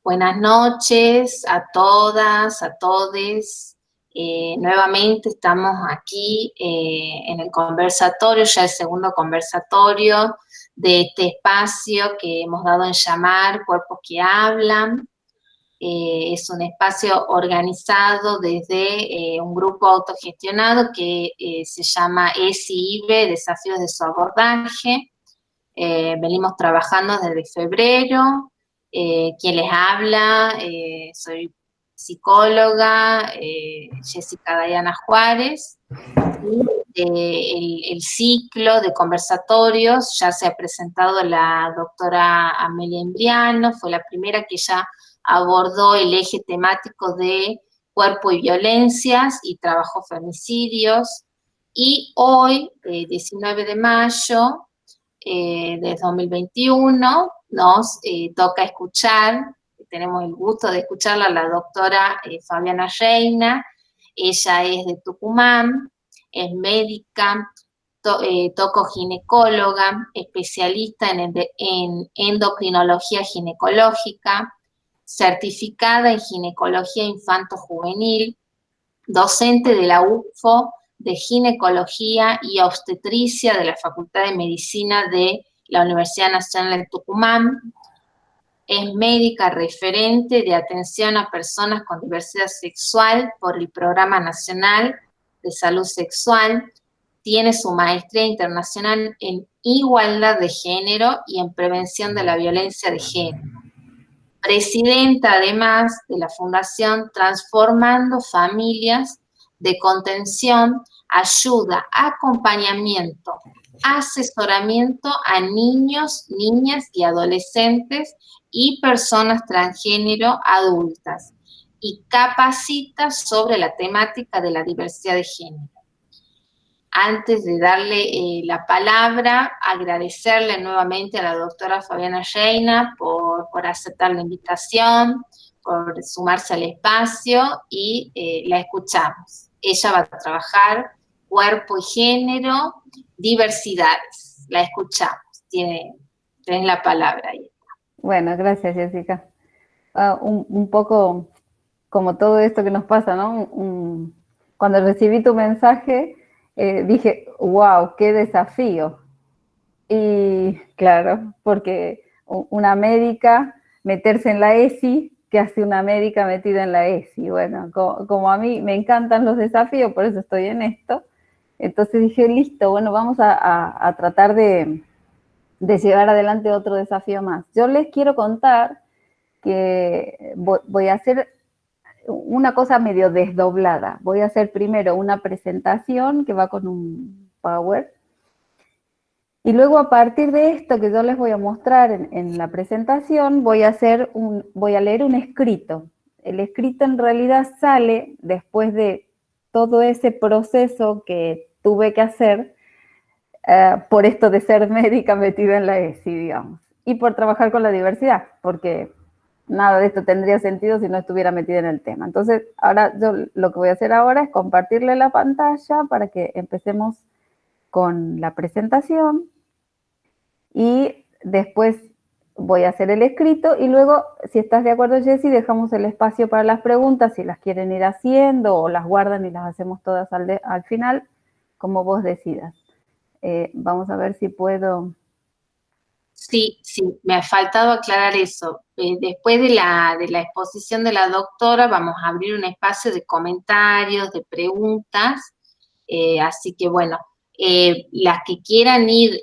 Buenas noches a todas, a todes. Nuevamente estamos aquí en el conversatorio, ya el segundo conversatorio de este espacio que hemos dado en llamar Cuerpos que Hablan. Es un espacio organizado desde un grupo autogestionado que se llama ESI-IBE, Desafíos de su Abordaje. Venimos trabajando desde febrero. Quien les habla, soy psicóloga, Jessica Diana Juárez, y el ciclo de conversatorios ya se ha presentado la doctora Amelia Imbriano, fue la primera que ya abordó el eje temático de cuerpo y violencias y trabajó femicidios, y hoy, 19 de mayo, de 2021, nos toca escuchar, tenemos el gusto de escucharla, a la doctora Fabiana Reina. Ella es de Tucumán, es médica, tocoginecóloga, especialista en endocrinología ginecológica, certificada en ginecología infanto-juvenil, docente de la UFO de Ginecología y Obstetricia de la Facultad de Medicina de la Universidad Nacional de Tucumán. Es médica referente de atención a personas con diversidad sexual por el Programa Nacional de Salud Sexual. Tiene su maestría internacional en igualdad de género y en prevención de la violencia de género. Presidenta, además, de la Fundación Transformando Familias, de contención, ayuda, acompañamiento, asesoramiento a niños, niñas y adolescentes y personas transgénero adultas, y capacita sobre la temática de la diversidad de género. Antes de darle la palabra, agradecerle nuevamente a la doctora Fabiana Reina por aceptar la invitación, por sumarse al espacio, y la escuchamos. Ella va a trabajar cuerpo y género, diversidades. La escuchamos. Tienes la palabra ahí. Bueno, gracias, Jessica. Un poco como todo esto que nos pasa, ¿no? Cuando recibí tu mensaje, dije, wow, qué desafío. Y claro, porque una médica meterse en la ESI, ¿qué hace una médica metida en la ESI? Bueno, como a mí me encantan los desafíos, por eso estoy en esto. Entonces dije, listo, bueno, vamos a tratar de llevar adelante otro desafío más. Yo les quiero contar que voy a hacer una cosa medio desdoblada. Voy a hacer primero una presentación que va con un Power, y luego a partir de esto que yo les voy a mostrar en la presentación, voy a leer un escrito. El escrito en realidad sale después de todo ese proceso que tuve que hacer por esto de ser médica metida en la ESI, digamos, y por trabajar con la diversidad, porque nada de esto tendría sentido si no estuviera metida en el tema. Entonces, ahora yo lo que voy a hacer ahora es compartirle la pantalla para que empecemos con la presentación, y después voy a hacer el escrito, y luego, si estás de acuerdo, Jessy, dejamos el espacio para las preguntas, si las quieren ir haciendo o las guardan y las hacemos todas al final, como vos decidas. Vamos a ver si puedo. Sí, me ha faltado aclarar eso. Después de la exposición de la doctora, vamos a abrir un espacio de comentarios, de preguntas, así que bueno, las que quieran ir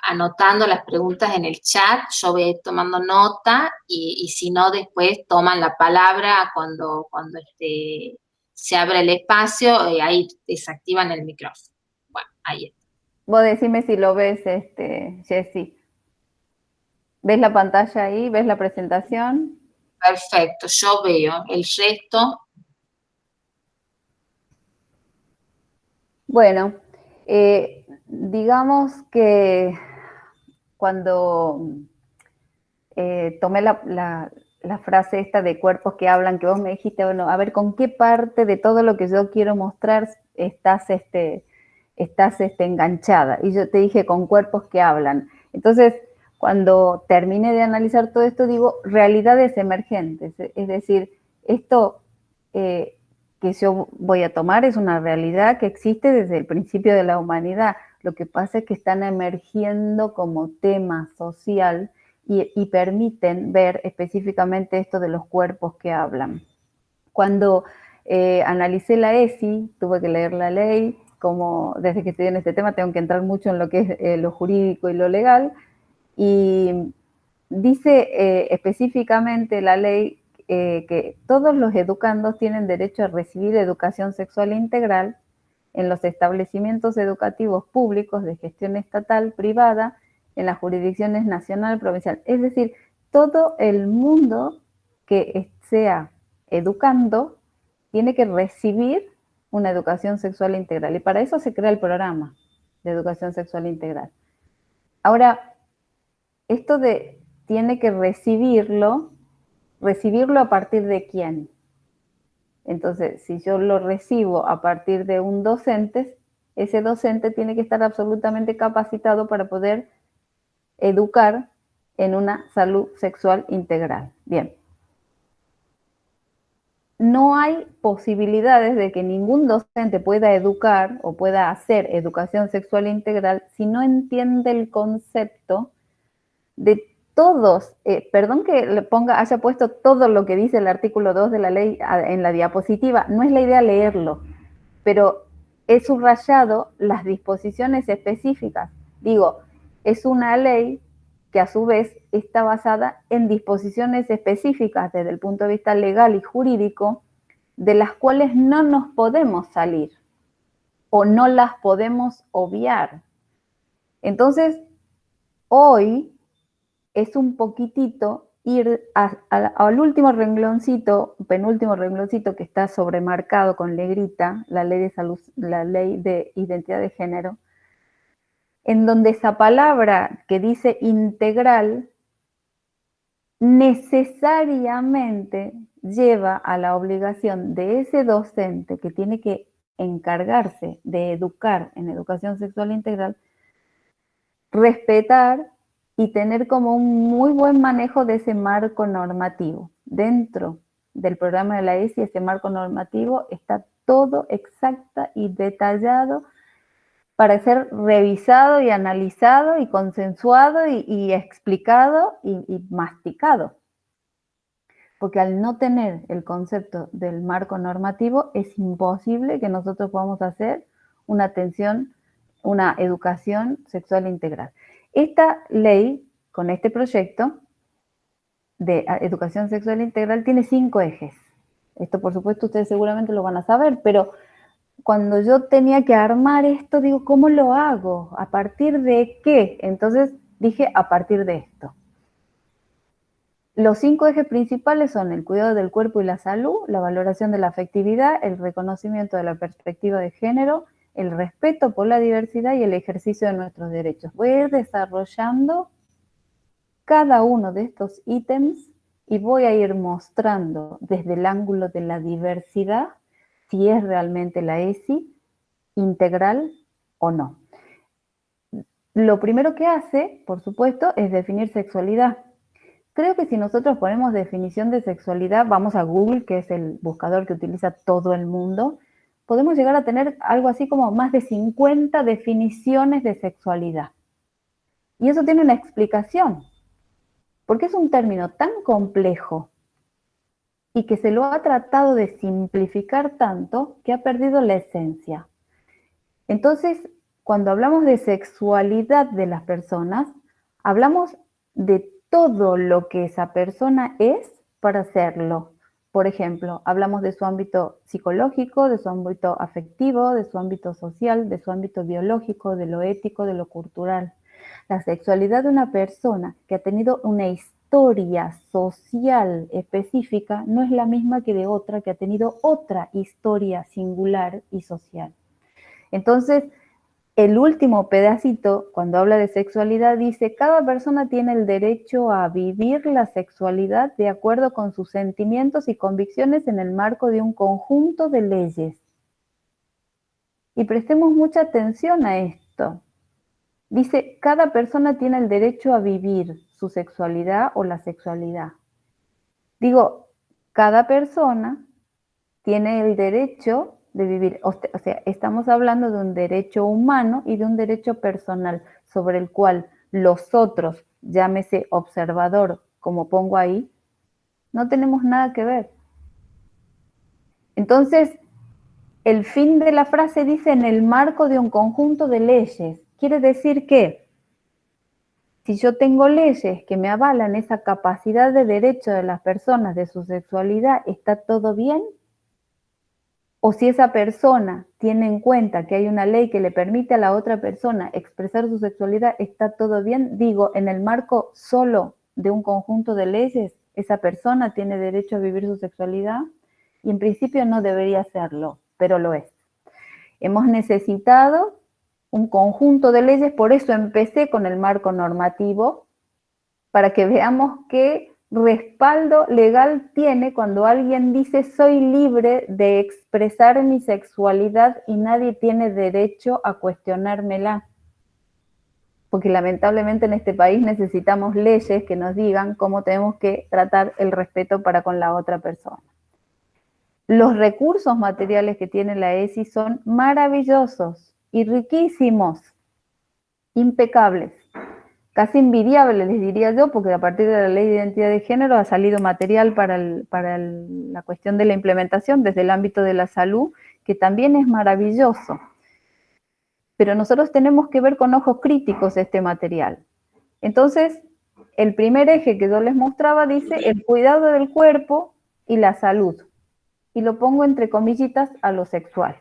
anotando las preguntas en el chat, yo voy a ir tomando nota, y si no, después toman la palabra cuando se abra el espacio, ahí desactivan el micrófono. Bueno, ahí está. Vos decime si lo ves, Jessy. ¿Ves la pantalla ahí? ¿Ves la presentación? Perfecto, yo veo el resto. Bueno, digamos que cuando tomé la frase esta de cuerpos que hablan, que vos me dijiste, bueno, a ver, ¿con qué parte de todo lo que yo quiero mostrar estás enganchada? Y yo te dije, con cuerpos que hablan. Entonces, cuando termine de analizar todo esto, digo realidades emergentes, es decir, esto que yo voy a tomar es una realidad que existe desde el principio de la humanidad. Lo que pasa es que están emergiendo como tema social y permiten ver específicamente esto de los cuerpos que hablan. Cuando analicé la ESI, tuve que leer la ley, como desde que estoy en este tema tengo que entrar mucho en lo que es lo jurídico y lo legal, y dice específicamente la ley que todos los educandos tienen derecho a recibir educación sexual integral en los establecimientos educativos públicos de gestión estatal, privada, en las jurisdicciones nacional, provincial. Es decir, todo el mundo que sea educando tiene que recibir una educación sexual integral. Y para eso se crea el programa de educación sexual integral. Ahora, esto de tiene que recibirlo a partir de quién. Entonces, si yo lo recibo a partir de un docente, ese docente tiene que estar absolutamente capacitado para poder educar en una salud sexual integral. Bien. No hay posibilidades de que ningún docente pueda educar o pueda hacer educación sexual integral si no entiende el concepto de todos, perdón que le haya puesto todo lo que dice el artículo 2 de la ley en la diapositiva, no es la idea leerlo, pero he subrayado las disposiciones específicas. Digo, es una ley que a su vez está basada en disposiciones específicas desde el punto de vista legal y jurídico, de las cuales no nos podemos salir o no las podemos obviar. Entonces, hoy es un poquitito ir al último rengloncito, penúltimo rengloncito que está sobremarcado con negrita, la ley de salud, la ley de identidad de género, en donde esa palabra que dice integral necesariamente lleva a la obligación de ese docente que tiene que encargarse de educar en educación sexual integral, respetar y tener como un muy buen manejo de ese marco normativo. Dentro del programa de la ESI, ese marco normativo está todo exacta y detallado para ser revisado y analizado y consensuado y explicado y masticado. Porque al no tener el concepto del marco normativo, es imposible que nosotros podamos hacer una atención, una educación sexual integral. Esta ley, con este proyecto de educación sexual integral, tiene 5 ejes. Esto, por supuesto, ustedes seguramente lo van a saber, pero cuando yo tenía que armar esto, digo, ¿cómo lo hago? ¿A partir de qué? Entonces dije, a partir de esto. Los 5 ejes principales son el cuidado del cuerpo y la salud, la valoración de la afectividad, el reconocimiento de la perspectiva de género, el respeto por la diversidad y el ejercicio de nuestros derechos. Voy a ir desarrollando cada uno de estos ítems y voy a ir mostrando desde el ángulo de la diversidad si es realmente la ESI integral o no. Lo primero que hace, por supuesto, es definir sexualidad. Creo que si nosotros ponemos definición de sexualidad, vamos a Google, que es el buscador que utiliza todo el mundo, podemos llegar a tener algo así como más de 50 definiciones de sexualidad. Y eso tiene una explicación, porque es un término tan complejo y que se lo ha tratado de simplificar tanto que ha perdido la esencia. Entonces, cuando hablamos de sexualidad de las personas, hablamos de todo lo que esa persona es para serlo. Por ejemplo, hablamos de su ámbito psicológico, de su ámbito afectivo, de su ámbito social, de su ámbito biológico, de lo ético, de lo cultural. La sexualidad de una persona que ha tenido una historia social específica no es la misma que de otra que ha tenido otra historia singular y social. Entonces, el último pedacito, cuando habla de sexualidad, dice, cada persona tiene el derecho a vivir la sexualidad de acuerdo con sus sentimientos y convicciones en el marco de un conjunto de leyes. Y prestemos mucha atención a esto. Dice, cada persona tiene el derecho a vivir su sexualidad o la sexualidad. Digo, cada persona tiene el derecho de vivir, o sea, estamos hablando de un derecho humano y de un derecho personal sobre el cual los otros, llámese observador, como pongo ahí, no tenemos nada que ver. Entonces, el fin de la frase dice en el marco de un conjunto de leyes. Quiere decir que si yo tengo leyes que me avalan esa capacidad de derecho de las personas de su sexualidad, ¿está todo bien? O si esa persona tiene en cuenta que hay una ley que le permite a la otra persona expresar su sexualidad, ¿está todo bien? Digo, en el marco solo de un conjunto de leyes, esa persona tiene derecho a vivir su sexualidad y en principio no debería serlo, pero lo es. Hemos necesitado un conjunto de leyes, por eso empecé con el marco normativo, para que veamos qué respaldo legal tiene cuando alguien dice soy libre de expresar mi sexualidad y nadie tiene derecho a cuestionármela. Porque lamentablemente en este país necesitamos leyes que nos digan cómo tenemos que tratar el respeto para con la otra persona. Los recursos materiales que tiene la ESI son maravillosos y riquísimos, impecables. Casi envidiable, les diría yo, porque a partir de la Ley de Identidad de Género ha salido material para la cuestión de la implementación desde el ámbito de la salud, que también es maravilloso. Pero nosotros tenemos que ver con ojos críticos este material. Entonces, el primer eje que yo les mostraba dice el cuidado del cuerpo y la salud. Y lo pongo entre comillitas a lo sexual.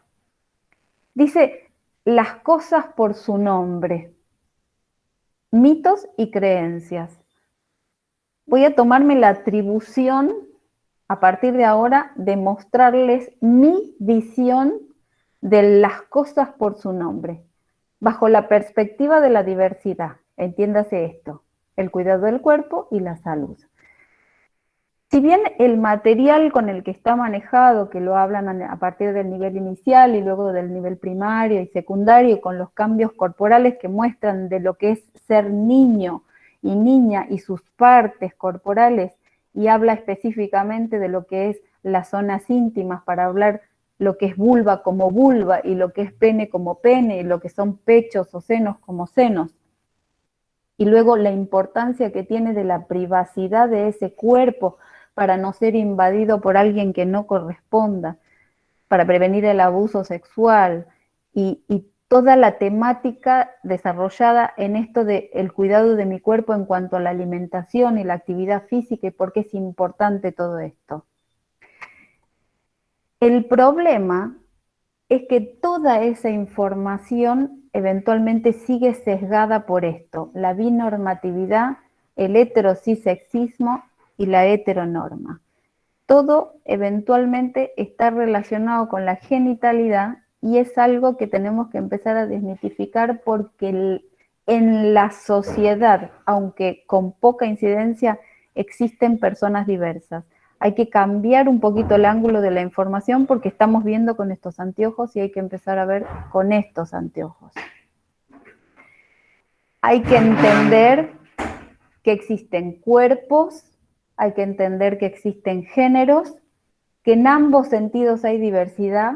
Dice las cosas por su nombre. Mitos y creencias. Voy a tomarme la atribución, a partir de ahora, de mostrarles mi visión de las cosas por su nombre, bajo la perspectiva de la diversidad. Entiéndase esto, el cuidado del cuerpo y la salud. Si bien el material con el que está manejado, que lo hablan a partir del nivel inicial y luego del nivel primario y secundario, con los cambios corporales que muestran de lo que es ser niño y niña y sus partes corporales, y habla específicamente de lo que es las zonas íntimas para hablar lo que es vulva como vulva y lo que es pene como pene y lo que son pechos o senos como senos. Y luego la importancia que tiene de la privacidad de ese cuerpo para no ser invadido por alguien que no corresponda, para prevenir el abuso sexual y toda la temática desarrollada en esto del cuidado de mi cuerpo en cuanto a la alimentación y la actividad física y por qué es importante todo esto. El problema es que toda esa información eventualmente sigue sesgada por esto, la binormatividad, el heterocisexismo y la heteronorma. Todo eventualmente está relacionado con la genitalidad y es algo que tenemos que empezar a desmitificar porque en la sociedad, aunque con poca incidencia, existen personas diversas. Hay que cambiar un poquito el ángulo de la información porque estamos viendo con estos anteojos y hay que empezar a ver con estos anteojos. Hay que entender que existen cuerpos, hay que entender que existen géneros, que en ambos sentidos hay diversidad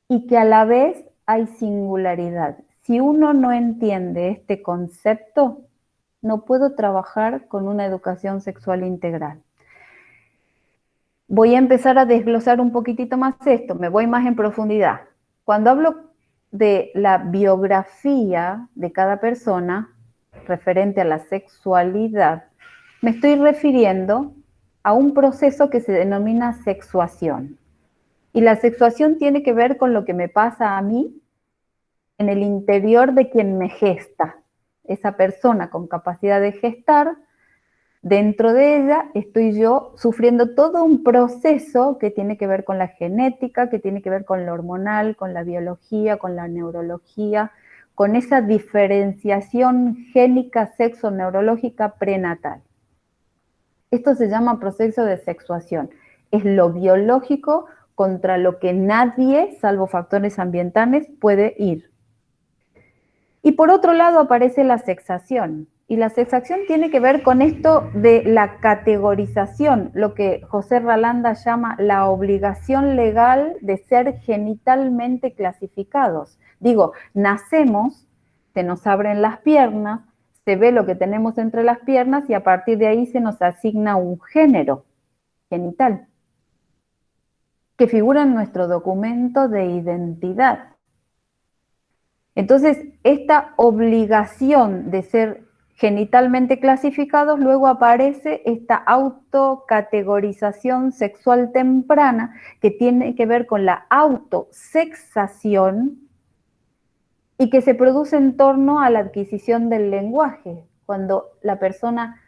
y que a la vez hay singularidad. Si uno no entiende este concepto, no puedo trabajar con una educación sexual integral. Voy a empezar a desglosar un poquitito más esto, me voy más en profundidad. Cuando hablo de la biografía de cada persona referente a la sexualidad, me estoy refiriendo a un proceso que se denomina sexuación. Y la sexuación tiene que ver con lo que me pasa a mí en el interior de quien me gesta. Esa persona con capacidad de gestar, dentro de ella estoy yo sufriendo todo un proceso que tiene que ver con la genética, que tiene que ver con lo hormonal, con la biología, con la neurología, con esa diferenciación génica sexo-neurológica prenatal. Esto se llama proceso de sexuación. Es lo biológico contra lo que nadie, salvo factores ambientales, puede ir. Y por otro lado aparece la sexación. Y la sexación tiene que ver con esto de la categorización, lo que José Ralanda llama la obligación legal de ser genitalmente clasificados. Digo, nacemos, se nos abren las piernas, se ve lo que tenemos entre las piernas y a partir de ahí se nos asigna un género genital que figura en nuestro documento de identidad. Entonces, esta obligación de ser genitalmente clasificados, luego aparece esta autocategorización sexual temprana que tiene que ver con la autosexación y que se produce en torno a la adquisición del lenguaje, cuando la persona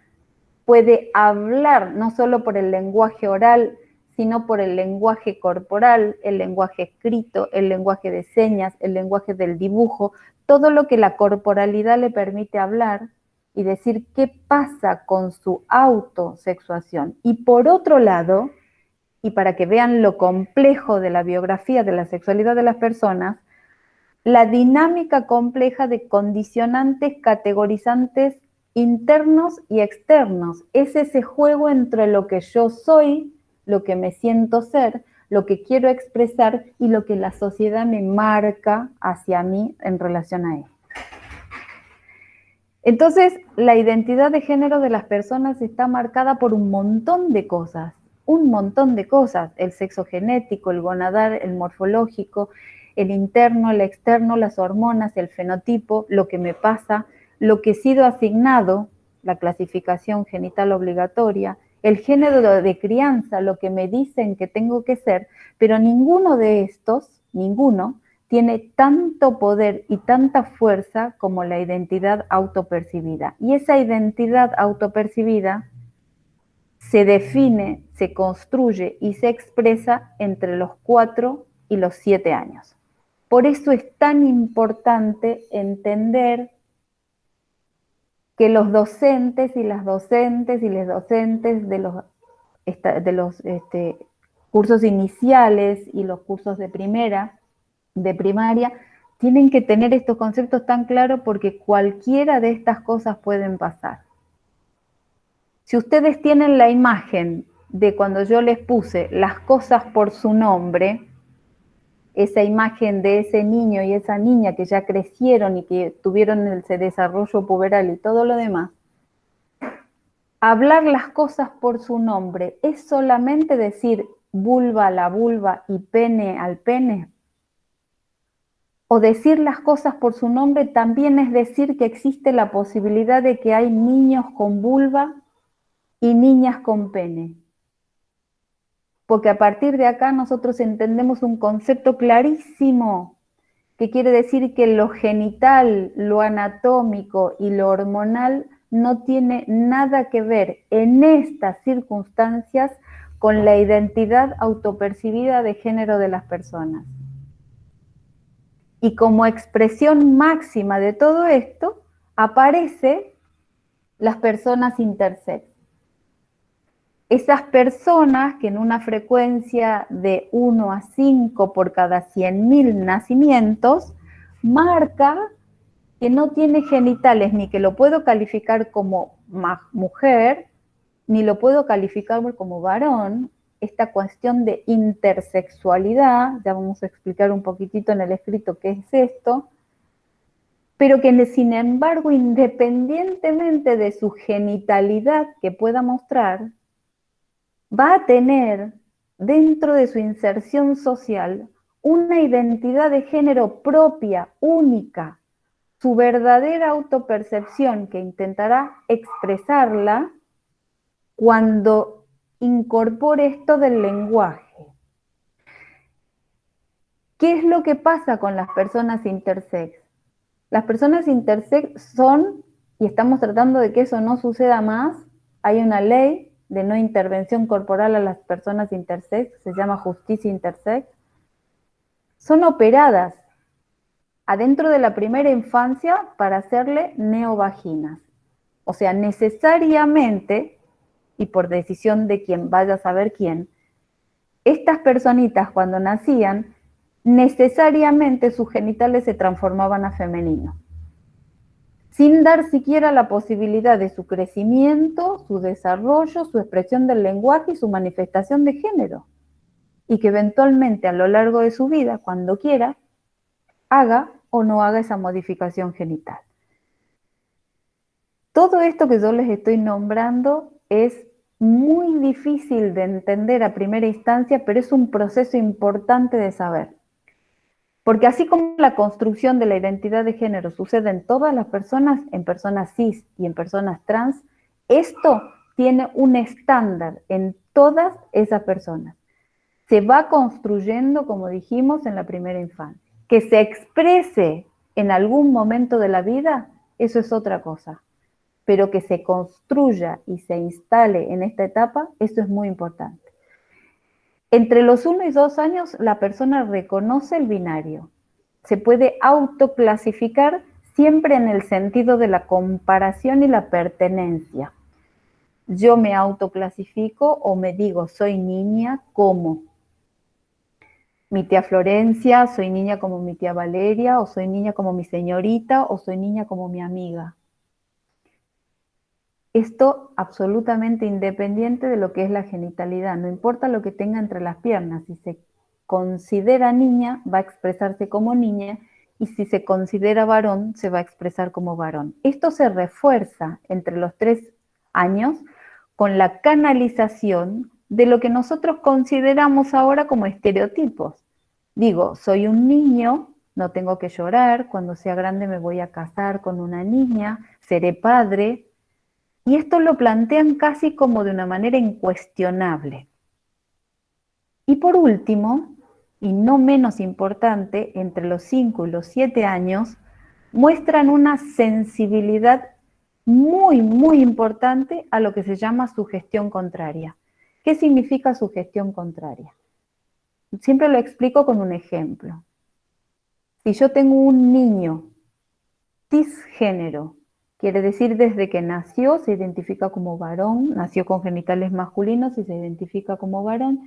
puede hablar no solo por el lenguaje oral, sino por el lenguaje corporal, el lenguaje escrito, el lenguaje de señas, el lenguaje del dibujo, todo lo que la corporalidad le permite hablar y decir qué pasa con su autosexuación. Y por otro lado, y para que vean lo complejo de la biografía de la sexualidad de las personas, la dinámica compleja de condicionantes, categorizantes internos y externos. Es ese juego entre lo que yo soy, lo que me siento ser, lo que quiero expresar y lo que la sociedad me marca hacia mí en relación a él. Entonces, la identidad de género de las personas está marcada por un montón de cosas, el sexo genético, el gonadal, el morfológico, el interno, el externo, las hormonas, el fenotipo, lo que me pasa, lo que he sido asignado, la clasificación genital obligatoria, el género de crianza, lo que me dicen que tengo que ser, pero ninguno de estos, tiene tanto poder y tanta fuerza como la identidad autopercibida. Y esa identidad autopercibida se define, se construye y se expresa entre los 4 y los 7 años. Por eso es tan importante entender que los docentes y las docentes y les docentes de los cursos iniciales y los cursos de primaria, tienen que tener estos conceptos tan claros porque cualquiera de estas cosas pueden pasar. Si ustedes tienen la imagen de cuando yo les puse las cosas por su nombre, esa imagen de ese niño y esa niña que ya crecieron y que tuvieron ese desarrollo puberal y todo lo demás, hablar las cosas por su nombre es solamente decir vulva a la vulva y pene al pene. O decir las cosas por su nombre también es decir que existe la posibilidad de que hay niños con vulva y niñas con pene. Porque a partir de acá nosotros entendemos un concepto clarísimo que quiere decir que lo genital, lo anatómico y lo hormonal no tiene nada que ver en estas circunstancias con la identidad autopercibida de género de las personas. Y como expresión máxima de todo esto, aparece las personas intersex. Esas personas que en una frecuencia de 1 a 5 por cada 100.000 nacimientos, marca que no tiene genitales, ni que lo puedo calificar como mujer, ni lo puedo calificar como varón. Esta cuestión de intersexualidad, ya vamos a explicar un poquitito en el escrito qué es esto, pero que sin embargo, independientemente de su genitalidad que pueda mostrar, va a tener dentro de su inserción social una identidad de género propia, única, su verdadera autopercepción que intentará expresarla cuando incorpore esto del lenguaje. ¿Qué es lo que pasa con las personas intersex? Las personas intersex son, y estamos tratando de que eso no suceda más, hay una ley de no intervención corporal a las personas intersex, se llama justicia intersex, son operadas adentro de la primera infancia para hacerle neovaginas. O sea, necesariamente, y por decisión de quien vaya a saber quién, estas personitas cuando nacían, necesariamente sus genitales se transformaban a femenino. sin dar siquiera la posibilidad de su crecimiento, su desarrollo, su expresión del lenguaje y su manifestación de género. Y que eventualmente a lo largo de su vida, cuando quiera, haga o no haga esa modificación genital. Todo esto que yo les estoy nombrando es muy difícil de entender a primera instancia, pero es un proceso importante de saber. Porque así como la construcción de la identidad de género sucede en todas las personas, en personas cis y en personas trans, esto tiene un estándar en todas esas personas. Se va construyendo, como dijimos, en la primera infancia. Que se exprese en algún momento de la vida, eso es otra cosa. Pero que se construya y se instale en esta etapa, eso es muy importante. Entre los 1 y 2 años, la persona reconoce el binario. Se puede autoclasificar siempre en el sentido de la comparación y la pertenencia. Yo me autoclasifico o me digo, soy niña como mi tía Florencia, soy niña como mi tía Valeria, o soy niña como mi señorita, o soy niña como mi amiga. Esto absolutamente independiente de lo que es la genitalidad, no importa lo que tenga entre las piernas, si se considera niña, va a expresarse como niña, y si se considera varón, se va a expresar como varón. Esto se refuerza entre los 3 años con la canalización de lo que nosotros consideramos ahora como estereotipos. Digo, soy un niño, no tengo que llorar, cuando sea grande me voy a casar con una niña, seré padre. Y esto lo plantean casi como de una manera incuestionable. Y por último, y no menos importante, entre los 5 y los 7 años, muestran una sensibilidad muy, muy importante a lo que se llama sugestión contraria. ¿Qué significa sugestión contraria? Siempre lo explico con un ejemplo. Si yo tengo un niño cisgénero, quiere decir desde que nació se identifica como varón, nació con genitales masculinos y se identifica como varón,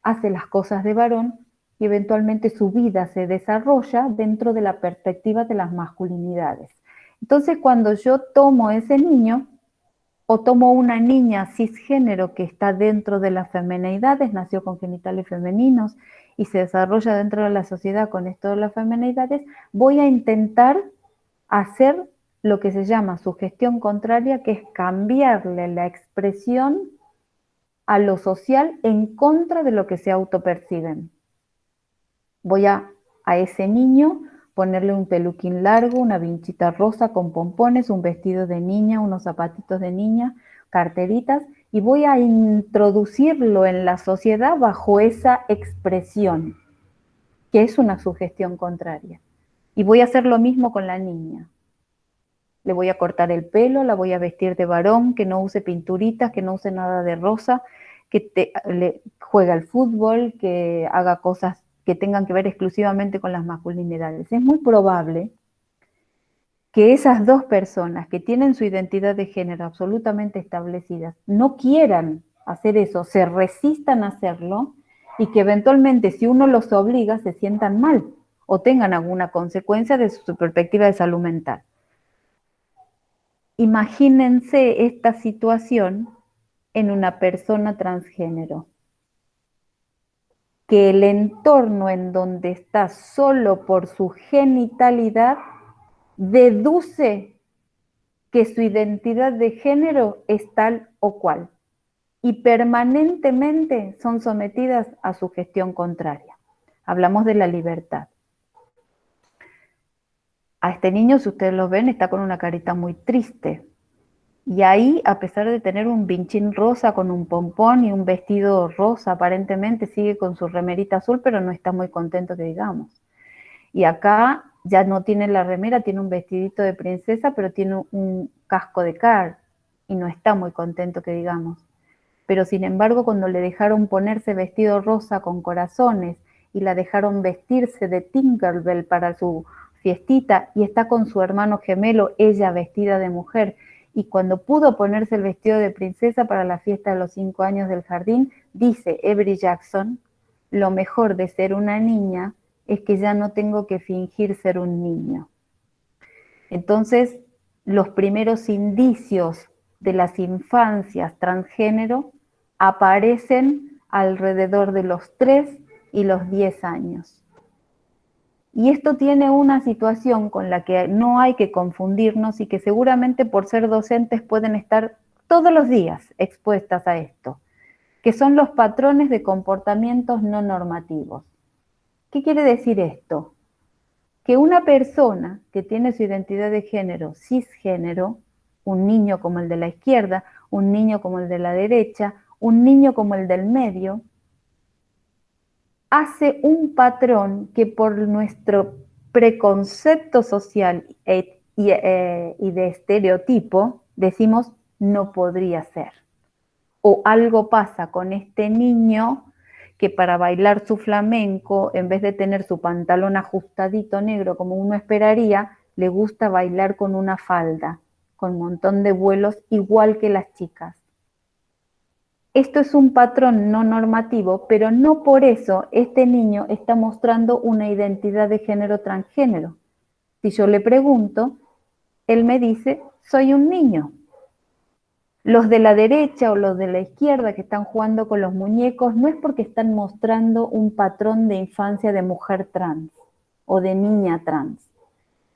hace las cosas de varón y eventualmente su vida se desarrolla dentro de la perspectiva de las masculinidades. Entonces, cuando yo tomo ese niño o tomo una niña cisgénero que está dentro de las femineidades, nació con genitales femeninos y se desarrolla dentro de la sociedad con esto de las femineidades, voy a intentar hacer lo que se llama sugestión contraria, que es cambiarle la expresión a lo social en contra de lo que se autoperciben. Voy a ese niño ponerle un peluquín largo, una vinchita rosa con pompones, un vestido de niña, unos zapatitos de niña, carteritas, y voy a introducirlo en la sociedad bajo esa expresión, que es una sugestión contraria. Y voy a hacer lo mismo con la niña. Le voy a cortar el pelo, la voy a vestir de varón, que no use pinturitas, que no use nada de rosa, que juegue al fútbol, que haga cosas que tengan que ver exclusivamente con las masculinidades. Es muy probable que esas dos personas que tienen su identidad de género absolutamente establecidas no quieran hacer eso, se resistan a hacerlo y que eventualmente si uno los obliga se sientan mal o tengan alguna consecuencia de su perspectiva de salud mental. Imagínense esta situación en una persona transgénero, que el entorno en donde está solo por su genitalidad deduce que su identidad de género es tal o cual y permanentemente son sometidas a su gestión contraria. Hablamos de la libertad. A este niño, si ustedes lo ven, está con una carita muy triste. Y ahí, a pesar de tener un vinchín rosa con un pompón y un vestido rosa, aparentemente sigue con su remerita azul, pero no está muy contento que digamos. Y acá ya no tiene la remera, tiene un vestidito de princesa, pero tiene un casco de car y no está muy contento que digamos. Pero sin embargo, cuando le dejaron ponerse vestido rosa con corazones y la dejaron vestirse de Tinkerbell para su fiestita y está con su hermano gemelo, ella vestida de mujer, y cuando pudo ponerse el vestido de princesa para la fiesta de los 5 años del jardín, dice Avery Jackson, lo mejor de ser una niña es que ya no tengo que fingir ser un niño. Entonces, los primeros indicios de las infancias transgénero aparecen alrededor de los 3 y los 10 años. Y esto tiene una situación con la que no hay que confundirnos y que seguramente por ser docentes pueden estar todos los días expuestas a esto, que son los patrones de comportamientos no normativos. ¿Qué quiere decir esto? Que una persona que tiene su identidad de género cisgénero, un niño como el de la izquierda, un niño como el de la derecha, un niño como el del medio, hace un patrón que por nuestro preconcepto social y de estereotipo decimos no podría ser. O algo pasa con este niño que para bailar su flamenco, en vez de tener su pantalón ajustadito negro como uno esperaría, le gusta bailar con una falda, con un montón de vuelos, igual que las chicas. Esto es un patrón no normativo, pero no por eso este niño está mostrando una identidad de género transgénero. Si yo le pregunto, él me dice, soy un niño. Los de la derecha o los de la izquierda que están jugando con los muñecos no es porque están mostrando un patrón de infancia de mujer trans o de niña trans.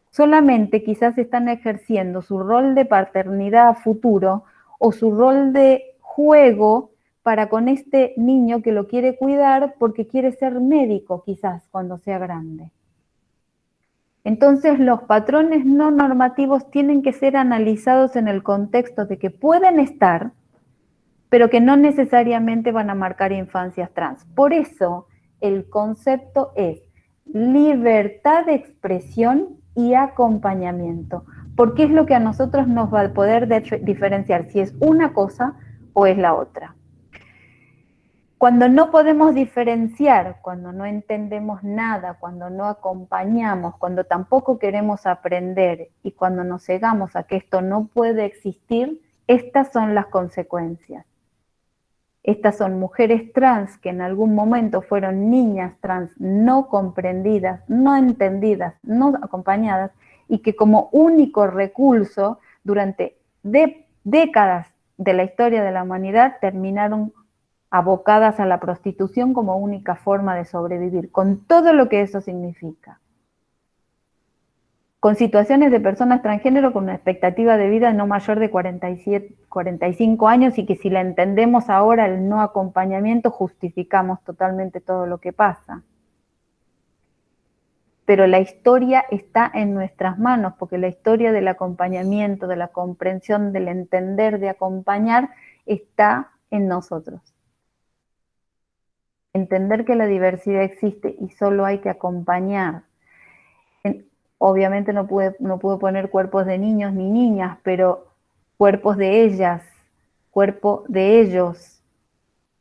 Solamente quizás están ejerciendo su rol de paternidad a futuro o su rol de juego para con este niño que lo quiere cuidar porque quiere ser médico quizás cuando sea grande. Entonces los patrones no normativos tienen que ser analizados en el contexto de que pueden estar, pero que no necesariamente van a marcar infancias trans. Por eso el concepto es libertad de expresión y acompañamiento, porque es lo que a nosotros nos va a poder diferenciar si es una cosa o es la otra. Cuando no podemos diferenciar, cuando no entendemos nada, cuando no acompañamos, cuando tampoco queremos aprender y cuando nos cegamos a que esto no puede existir, estas son las consecuencias. Estas son mujeres trans que en algún momento fueron niñas trans no comprendidas, no entendidas, no acompañadas y que como único recurso durante décadas de la historia de la humanidad terminaron abocadas a la prostitución como única forma de sobrevivir, con todo lo que eso significa. Con situaciones de personas transgénero con una expectativa de vida no mayor de 45 años y que si la entendemos ahora, el no acompañamiento, justificamos totalmente todo lo que pasa. Pero la historia está en nuestras manos, porque la historia del acompañamiento, de la comprensión, del entender, de acompañar, está en nosotros. Entender que la diversidad existe y solo hay que acompañar. Obviamente no puedo poner cuerpos de niños ni niñas, pero cuerpos de ellas, cuerpo de ellos,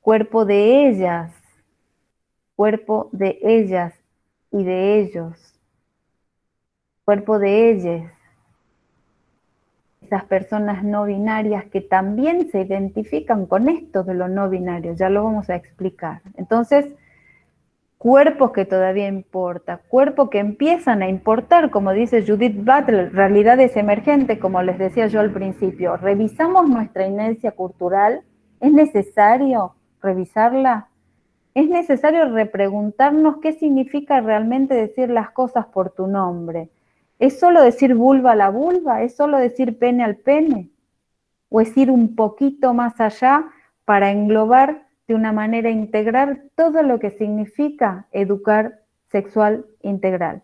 cuerpo de ellas, cuerpo de ellas y de ellos, cuerpo de ellas. Esas personas no binarias que también se identifican con esto de lo no binario, ya lo vamos a explicar. Entonces, cuerpos que todavía importa, cuerpos que empiezan a importar, como dice Judith Butler, realidades emergentes, como les decía yo al principio. ¿Revisamos nuestra inercia cultural? ¿Es necesario revisarla? ¿Es necesario repreguntarnos qué significa realmente decir las cosas por tu nombre? ¿Es solo decir vulva a la vulva? ¿Es solo decir pene al pene? ¿O es ir un poquito más allá para englobar de una manera integral todo lo que significa educar sexual integral?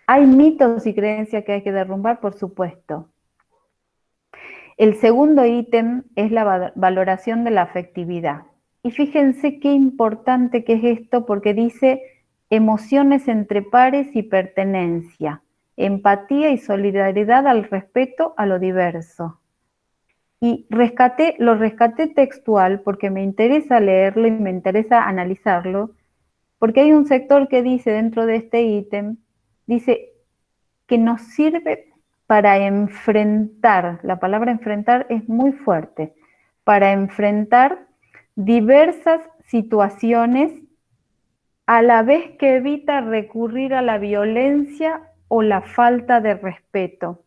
¿Hay mitos y creencias que hay que derrumbar? Por supuesto. El segundo ítem es la valoración de la afectividad. Y fíjense qué importante que es esto, porque dice emociones entre pares y pertenencia, empatía y solidaridad al respeto a lo diverso. Y lo rescaté textual porque me interesa leerlo y me interesa analizarlo, porque hay un sector que dice dentro de este ítem, dice que nos sirve para enfrentar, la palabra enfrentar es muy fuerte, para enfrentar diversas situaciones a la vez que evita recurrir a la violencia o la falta de respeto.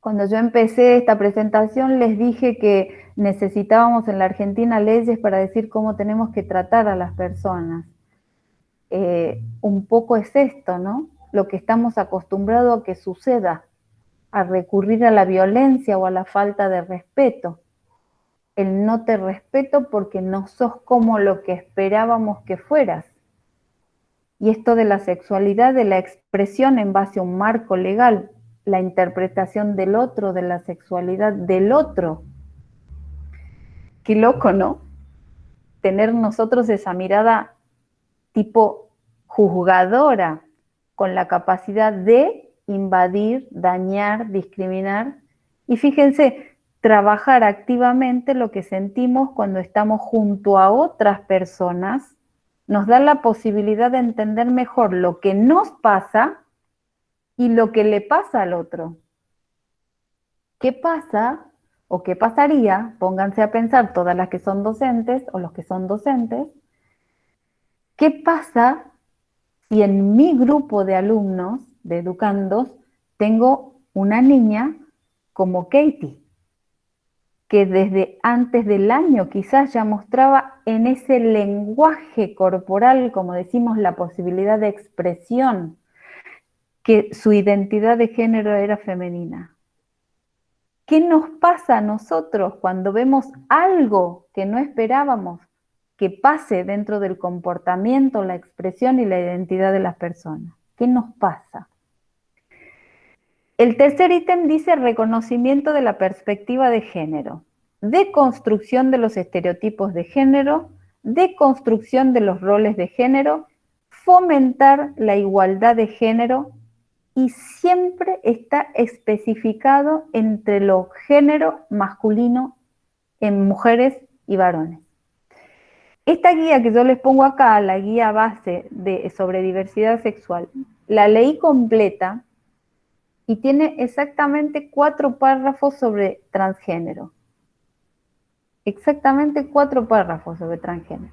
Cuando yo empecé esta presentación les dije que necesitábamos en la Argentina leyes para decir cómo tenemos que tratar a las personas. Un poco es esto, ¿no? Lo que estamos acostumbrados a que suceda, a recurrir a la violencia o a la falta de respeto. El no te respeto porque no sos como lo que esperábamos que fueras. Y esto de la sexualidad, de la expresión en base a un marco legal, la interpretación del otro, de la sexualidad del otro. Qué loco, ¿no? Tener nosotros esa mirada tipo juzgadora, con la capacidad de invadir, dañar, discriminar. Y fíjense, trabajar activamente lo que sentimos cuando estamos junto a otras personas nos da la posibilidad de entender mejor lo que nos pasa y lo que le pasa al otro. ¿Qué pasa o qué pasaría? Pónganse a pensar todas las que son docentes o los que son docentes. ¿Qué pasa si en mi grupo de alumnos, de educandos, tengo una niña como Katie, que desde antes del año quizás ya mostraba en ese lenguaje corporal, como decimos, la posibilidad de expresión, que su identidad de género era femenina? ¿Qué nos pasa a nosotros cuando vemos algo que no esperábamos que pase dentro del comportamiento, la expresión y la identidad de las personas? ¿Qué nos pasa? El tercer ítem dice reconocimiento de la perspectiva de género, deconstrucción de los estereotipos de género, deconstrucción de los roles de género, fomentar la igualdad de género, y siempre está especificado entre lo género masculino en mujeres y varones. Esta guía que yo les pongo acá, la guía base sobre diversidad sexual, la leí completa y tiene exactamente 4 párrafos sobre transgénero. Exactamente 4 párrafos sobre transgénero.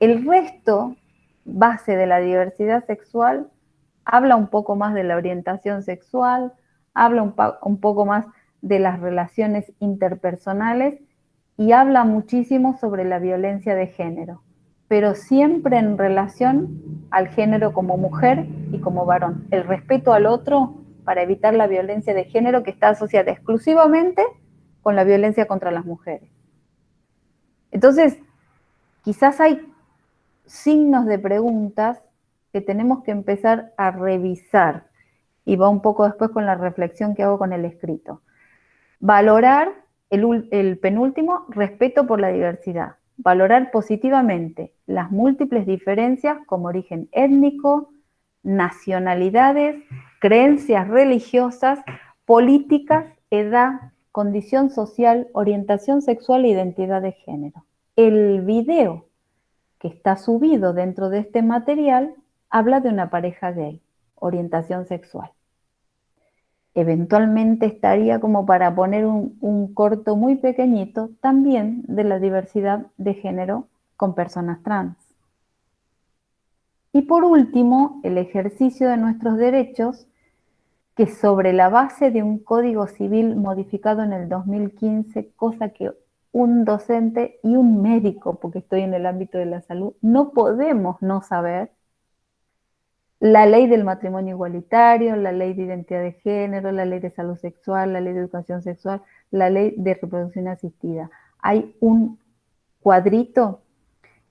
El resto, base de la diversidad sexual, habla un poco más de la orientación sexual, habla un poco más de las relaciones interpersonales y habla muchísimo sobre la violencia de género, pero siempre en relación al género como mujer y como varón. El respeto al otro para evitar la violencia de género que está asociada exclusivamente con la violencia contra las mujeres. Entonces, quizás hay signos de preguntas que tenemos que empezar a revisar, y va un poco después con la reflexión que hago con el escrito. Valorar el penúltimo, respeto por la diversidad. Valorar positivamente las múltiples diferencias como origen étnico, nacionalidades, creencias religiosas, políticas, edad, condición social, orientación sexual e identidad de género. El video que está subido dentro de este material habla de una pareja gay, orientación sexual. Eventualmente estaría como para poner un corto muy pequeñito también de la diversidad de género con personas trans. Y por último, el ejercicio de nuestros derechos, que sobre la base de un código civil modificado en el 2015, cosa que un docente y un médico, porque estoy en el ámbito de la salud, no podemos no saber, la ley del matrimonio igualitario, la ley de identidad de género, la ley de salud sexual, la ley de educación sexual, la ley de reproducción asistida. Hay un cuadrito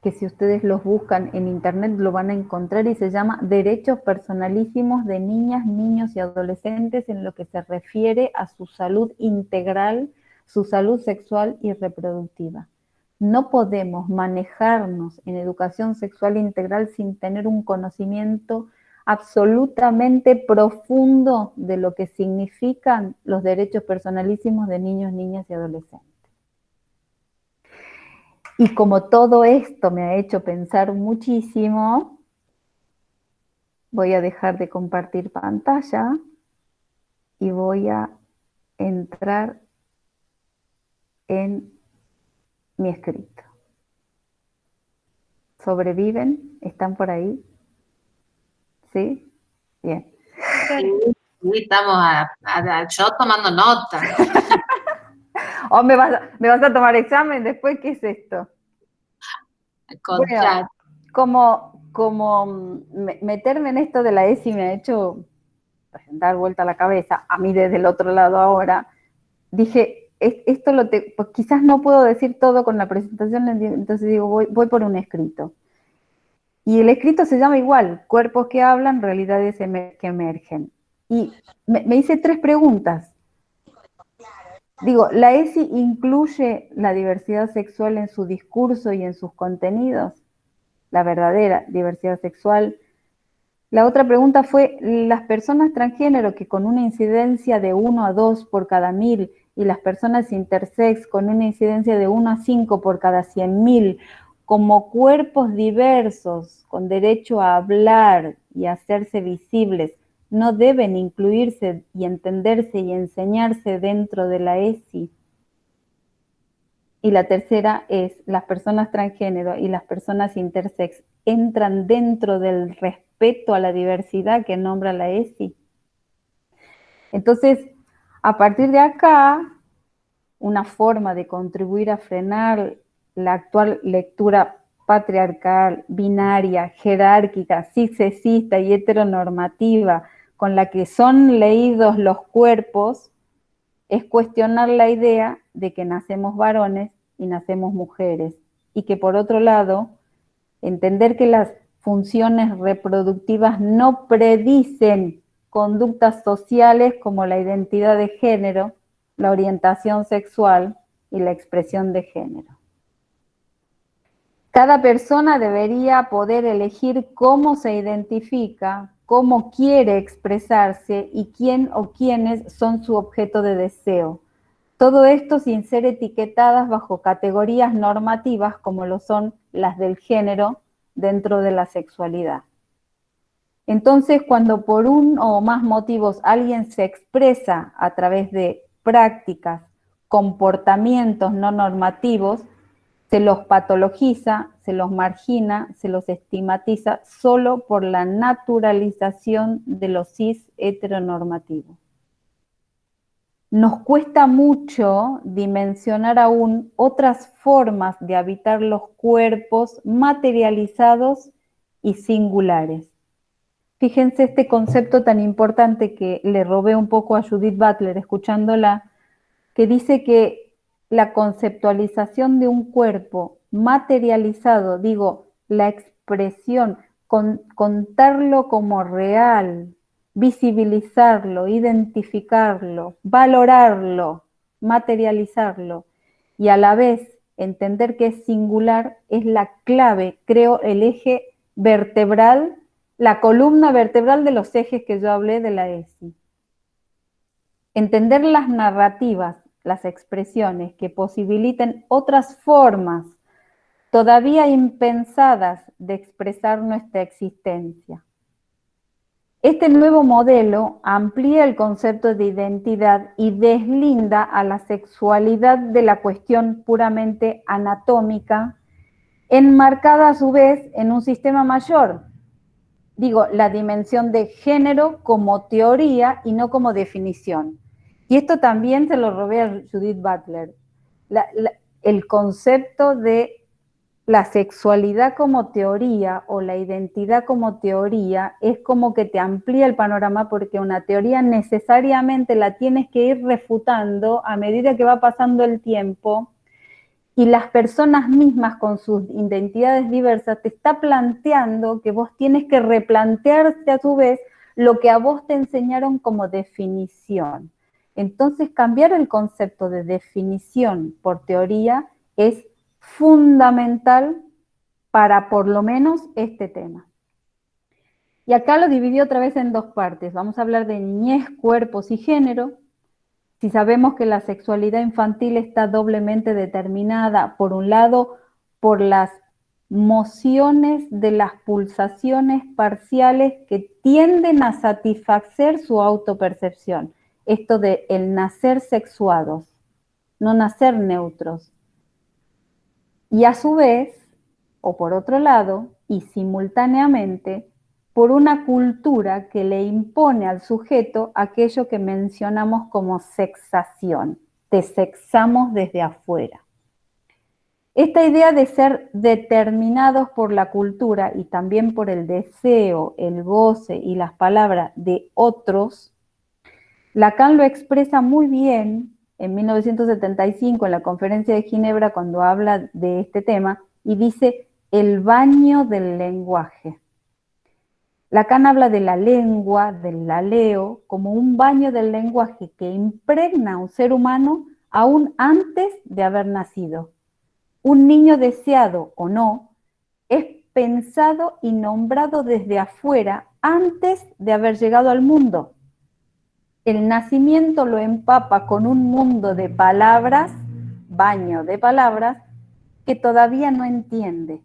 que si ustedes los buscan en internet lo van a encontrar y se llama Derechos Personalísimos de Niñas, Niños y Adolescentes en lo que se refiere a su salud integral, su salud sexual y reproductiva. No podemos manejarnos en educación sexual integral sin tener un conocimiento absolutamente profundo de lo que significan los derechos personalísimos de niños, niñas y adolescentes. Y como todo esto me ha hecho pensar muchísimo, voy a dejar de compartir pantalla y voy a entrar en mi escrito. ¿Sobreviven? ¿Están por ahí? ¿Sí? Bien. Sí, estamos yo tomando nota. ¿O me vas a tomar examen después? ¿Qué es esto? Bueno, Contra, como meterme en esto de la ESI me ha hecho dar vuelta a la cabeza, a mí desde el otro lado ahora, dije, esto pues quizás no puedo decir todo con la presentación, entonces digo, voy por un escrito. Y el escrito se llama igual, Cuerpos que hablan, realidades que emergen. Y me hice 3 preguntas. Digo, ¿la ESI incluye la diversidad sexual en su discurso y en sus contenidos? La verdadera diversidad sexual. La otra pregunta fue, las personas transgénero que con una incidencia de 1 a 2 por cada 1000 y las personas intersex con una incidencia de 1 a 5 por cada 100.000, como cuerpos diversos con derecho a hablar y a hacerse visibles, no deben incluirse y entenderse y enseñarse dentro de la ESI. Y la tercera es, las personas transgénero y las personas intersex entran dentro del respeto a la diversidad que nombra la ESI. Entonces, a partir de acá, una forma de contribuir a frenar la actual lectura patriarcal, binaria, jerárquica, cisexista y heteronormativa con la que son leídos los cuerpos, es cuestionar la idea de que nacemos varones y nacemos mujeres. Y que por otro lado, entender que las funciones reproductivas no predicen conductas sociales como la identidad de género, la orientación sexual y la expresión de género. Cada persona debería poder elegir cómo se identifica, cómo quiere expresarse y quién o quiénes son su objeto de deseo. Todo esto sin ser etiquetadas bajo categorías normativas como lo son las del género dentro de la sexualidad. Entonces, cuando por uno o más motivos alguien se expresa a través de prácticas, comportamientos no normativos, se los patologiza, se los margina, se los estigmatiza solo por la naturalización de lo cis heteronormativo. Nos cuesta mucho dimensionar aún otras formas de habitar los cuerpos materializados y singulares. Fíjense este concepto tan importante que le robé un poco a Judith Butler escuchándola, que dice que la conceptualización de un cuerpo materializado, digo, la expresión, contarlo como real, visibilizarlo, identificarlo, valorarlo, materializarlo, y a la vez entender que es singular, es la clave, creo, el eje vertebral, la columna vertebral de los ejes que yo hablé de la ESI. Entender las narrativas, las expresiones que posibiliten otras formas todavía impensadas de expresar nuestra existencia. Este nuevo modelo amplía el concepto de identidad y deslinda a la sexualidad de la cuestión puramente anatómica, enmarcada a su vez en un sistema mayor. Digo, la dimensión de género como teoría y no como definición. Y esto también se lo robé a Judith Butler. El concepto de la sexualidad como teoría o la identidad como teoría es como que te amplía el panorama porque una teoría necesariamente la tienes que ir refutando a medida que va pasando el tiempo y las personas mismas con sus identidades diversas te está planteando que vos tienes que replantearte a su vez lo que a vos te enseñaron como definición. Entonces, cambiar el concepto de definición por teoría es fundamental para por lo menos este tema. Y acá lo dividí otra vez en 2 partes. Vamos a hablar de niñez, cuerpos y género. Si sabemos que la sexualidad infantil está doblemente determinada, por un lado, por las mociones de las pulsaciones parciales que tienden a satisfacer su autopercepción. Esto de el nacer sexuados, no nacer neutros. Y a su vez, o por otro lado, y simultáneamente, por una cultura que le impone al sujeto aquello que mencionamos como sexación. Te sexamos desde afuera. Esta idea de ser determinados por la cultura y también por el deseo, el goce y las palabras de otros, Lacan lo expresa muy bien en 1975 en la Conferencia de Ginebra cuando habla de este tema y dice el baño del lenguaje. Lacan habla de la lengua, del laleo, como un baño del lenguaje que impregna a un ser humano aún antes de haber nacido. Un niño deseado o no es pensado y nombrado desde afuera antes de haber llegado al mundo. El nacimiento lo empapa con un mundo de palabras, baño de palabras, que todavía no entiende.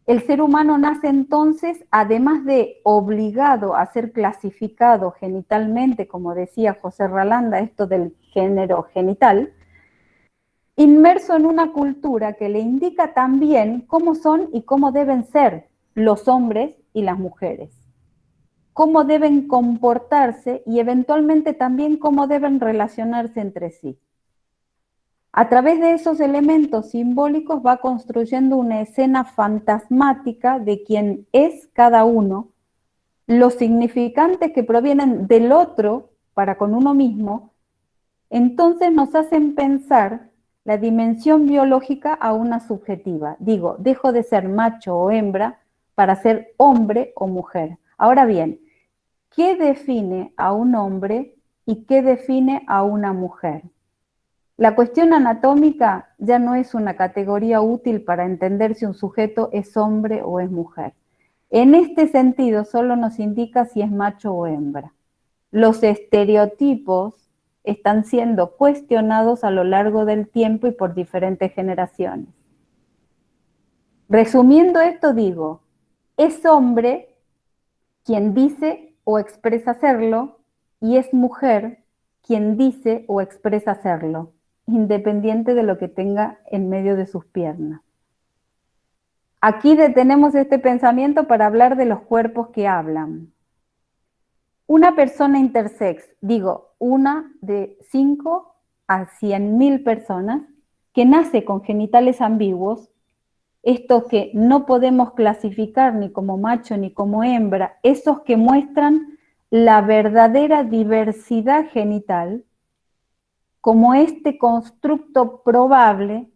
El ser humano nace entonces, además de obligado a ser clasificado genitalmente, como decía José Ralanda, esto del género genital, inmerso en una cultura que le indica también cómo son y cómo deben ser los hombres y las mujeres, cómo deben comportarse y eventualmente también cómo deben relacionarse entre sí. A través de esos elementos simbólicos va construyendo una escena fantasmática de quién es cada uno, los significantes que provienen del otro para con uno mismo, entonces nos hacen pensar la dimensión biológica a una subjetiva. Digo, dejo de ser macho o hembra para ser hombre o mujer. Ahora bien, ¿qué define a un hombre y qué define a una mujer? La cuestión anatómica ya no es una categoría útil para entender si un sujeto es hombre o es mujer. En este sentido, solo nos indica si es macho o hembra. Los estereotipos están siendo cuestionados a lo largo del tiempo y por diferentes generaciones. Resumiendo esto, digo, es hombre quien dice o expresa serlo y es mujer quien dice o expresa serlo, independiente de lo que tenga en medio de sus piernas. Aquí detenemos este pensamiento para hablar de los cuerpos que hablan. Una persona intersex, digo, una de 5 a 100.000 personas que nace con genitales ambiguos, estos que no podemos clasificar ni como macho ni como hembra, esos que muestran la verdadera diversidad genital, como este constructo probable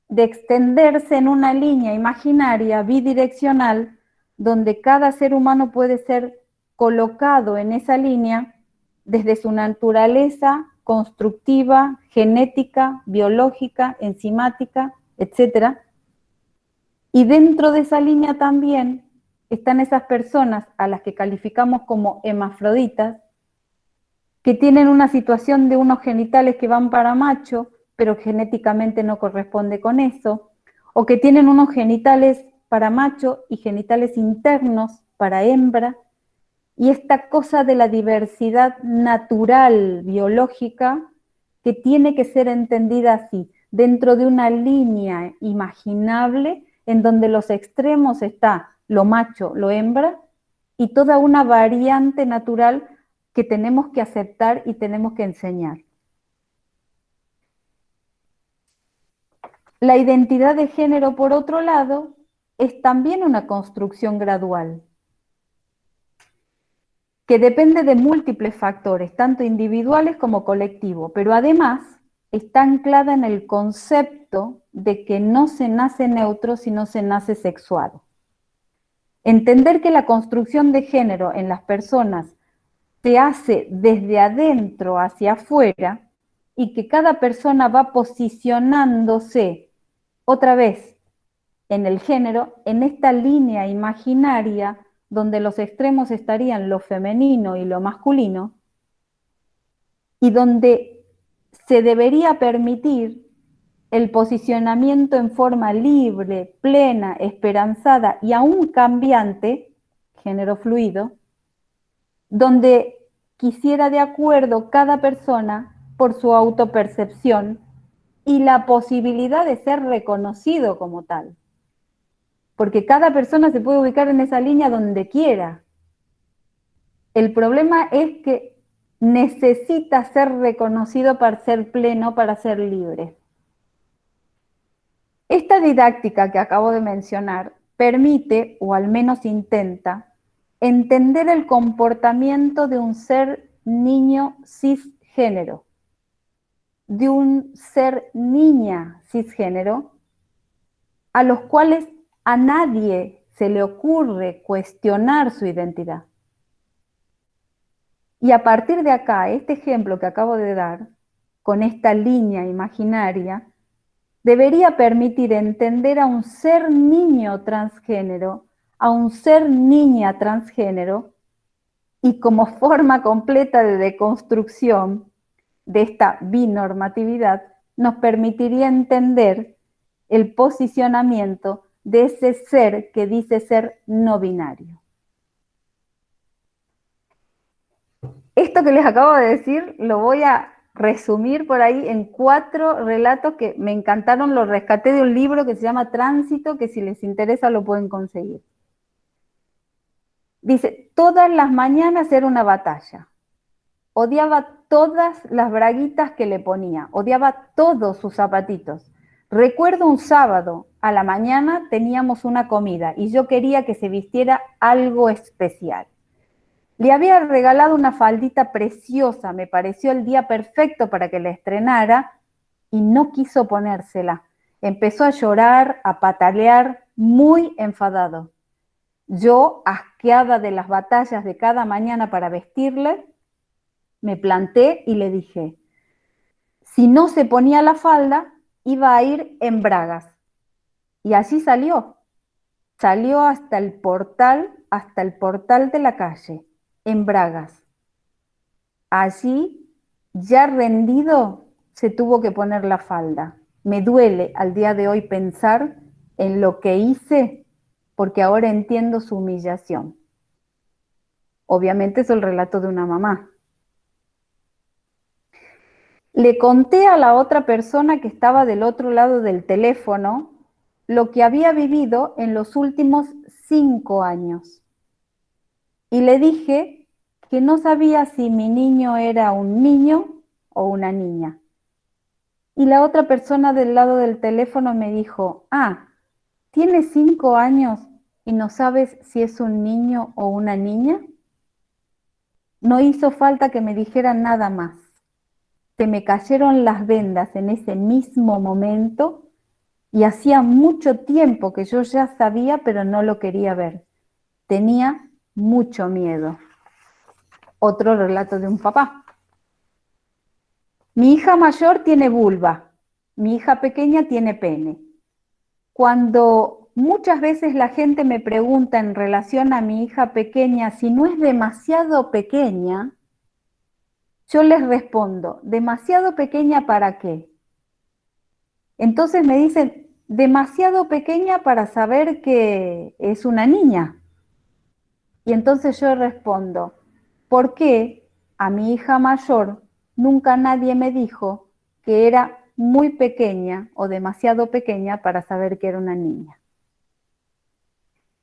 de extenderse en una línea imaginaria bidireccional donde cada ser humano puede ser colocado en esa línea desde su naturaleza constructiva, genética, biológica, enzimática, etc. Y dentro de esa línea también están esas personas a las que calificamos como hermafroditas, que tienen una situación de unos genitales que van para macho, pero genéticamente no corresponde con eso, o que tienen unos genitales para macho y genitales internos para hembra, y esta cosa de la diversidad natural, biológica, que tiene que ser entendida así, dentro de una línea imaginable en donde los extremos está lo macho, lo hembra, y toda una variante natural que tenemos que aceptar y tenemos que enseñar. La identidad de género, por otro lado, es también una construcción gradual, que depende de múltiples factores, tanto individuales como colectivos, pero además está anclada en el concepto de que no se nace neutro, sino se nace sexuado. Entender que la construcción de género en las personas se hace desde adentro hacia afuera y que cada persona va posicionándose otra vez en el género, en esta línea imaginaria donde los extremos estarían lo femenino y lo masculino, y donde se debería permitir el posicionamiento en forma libre, plena, esperanzada y aún cambiante, género fluido, donde quisiera de acuerdo cada persona por su autopercepción y la posibilidad de ser reconocido como tal. porque cada persona se puede ubicar en esa línea donde quiera. El problema es que necesita ser reconocido para ser pleno, para ser libre. Esta didáctica que acabo de mencionar permite, o al menos intenta, entender el comportamiento de un ser niño cisgénero, de un ser niña cisgénero, a los cuales a nadie se le ocurre cuestionar su identidad. Y a partir de acá, este ejemplo que acabo de dar, con esta línea imaginaria, debería permitir entender a un ser niño transgénero, a un ser niña transgénero, y como forma completa de deconstrucción de esta binormatividad, nos permitiría entender el posicionamiento de ese ser que dice ser no binario. Esto que les acabo de decir lo voy a resumir por ahí en 4 relatos que me encantaron, los rescaté de un libro que se llama Tránsito, que si les interesa lo pueden conseguir. Dice, todas las mañanas era una batalla. Odiaba todas las braguitas que le ponía, odiaba todos sus zapatitos. Recuerdo un sábado, a la mañana teníamos una comida y yo quería que se vistiera algo especial. Le había regalado una faldita preciosa, me pareció el día perfecto para que la estrenara y no quiso ponérsela. Empezó a llorar, a patalear, muy enfadado. Yo, asqueada de las batallas de cada mañana para vestirle, me planté y le dije, si no se ponía la falda, iba a ir en bragas. Y así salió. Salió hasta el portal de la calle, en bragas. Allí, ya rendido, se tuvo que poner la falda. Me duele al día de hoy pensar en lo que hice, porque ahora entiendo su humillación. Obviamente es el relato de una mamá. Le conté a la otra persona que estaba del otro lado del teléfono lo que había vivido en los últimos 5 años. Y le dije que no sabía si mi niño era un niño o una niña. Y la otra persona del lado del teléfono me dijo, ¿tiene 5 años y no sabes si es un niño o una niña? No hizo falta que me dijeran nada más. Se me cayeron las vendas en ese mismo momento y hacía mucho tiempo que yo ya sabía, pero no lo quería ver. Tenía mucho miedo. Otro relato de un papá. Mi hija mayor tiene vulva, mi hija pequeña tiene pene. Cuando muchas veces la gente me pregunta en relación a mi hija pequeña si no es demasiado pequeña, yo les respondo, ¿demasiado pequeña para qué? Entonces me dicen, demasiado pequeña para saber que es una niña. Y entonces yo respondo, ¿por qué a mi hija mayor nunca nadie me dijo que era muy pequeña o demasiado pequeña para saber que era una niña?